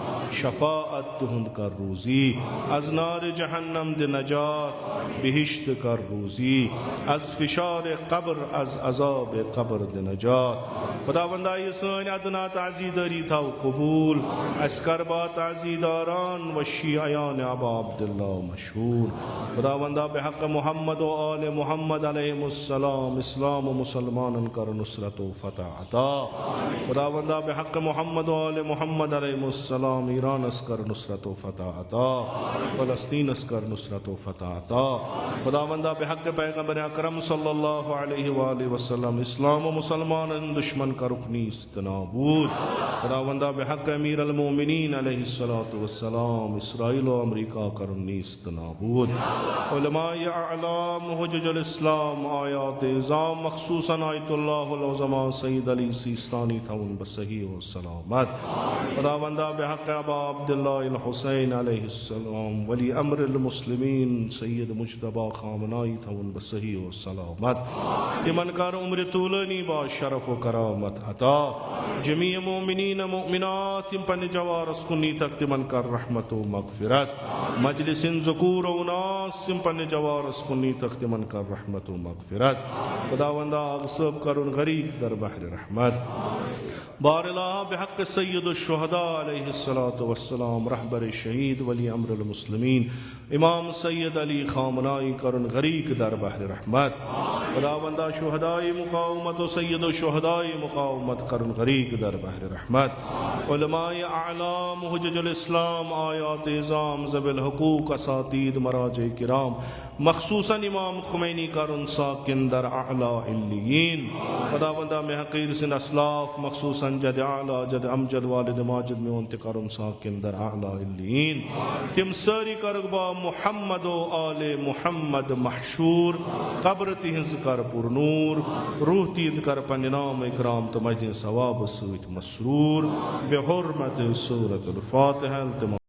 شفاعت تہند کر روزی از نار جہنم د نجات بہشت کر روزی از فشار قبر از عذاب قبر د نجات خداوندا یہ سن ادنا تعزیداری تھا قبول اس کربا تعزیداران و شیعیان ابا عبداللہ مشہور خداوندا بحق محمد و آل محمد علیہ السلام اسلام و مسلمان کر نصرت و فتح عطا خداوندا بحق محمد و آل محمد علیہ السلام ایران اسکر نصرت و فتح عطا فلسطین اسکر نصرت و فتح عطا خداوندا بحق پیغمبر اکرم صلی اللہ علیہ وآلہ وسلم اسلام و مسلمان دشمن کا رکنی استنابود خداوندا بحق امیر المومنین علیہ السلام اسرائیل و امریکہ کرنی استنابود علماء اعلام حجج الاسلام آیات اعظام مخصوصاً آیت اللہ العظماء سید علی سیستانی تھون بصحیح و سلامت خداوندا بحق ابا عبداللہ الحسین علیہ السلام ولی امر المسلمین سید مجتبی خامنائی تھون بصحیح و سلامت تمن کر عمر طولانی با شرف و کرامت عطا جمیع مومنین مؤمنات تم پن جوارس کنی تک تمن کر رحمت و مغفرت مجلس ذکور و ناس تم پن جوارس کنی تک تمن کر رحمت و مغفرت خداوندا اغصب کرن غریق در بحر رحمت بار الہ بحق سید الشہداء علیہ السلام رہبر شہید ولی امر المسلمین امام سید علی خامنائی کرن غریق در بحر رحمت خداوندا شہدائی مقاومت و سید الشہدائی مقاومت کرن غریق در بحر رحمت علماء اعلام حجج الاسلام آیات اعظام ذوی الحقوق اساتید مراجع کرام مخصوصاً امام خمینی کرن ساکن در اعلی علیین خداوندا میں حقیر سن اسلاف مخصوصاً جد اعلی جد امجد والد ماجد میں انتقارن ساکن در اعلی علیین تم ساری کرگبا محمد و آل محمد محشور قبر تہنز کر پر نور روح تید کر پن نام اکرام تو مجد ثواب سویت مسرور بحرمت سورة الفاتحہ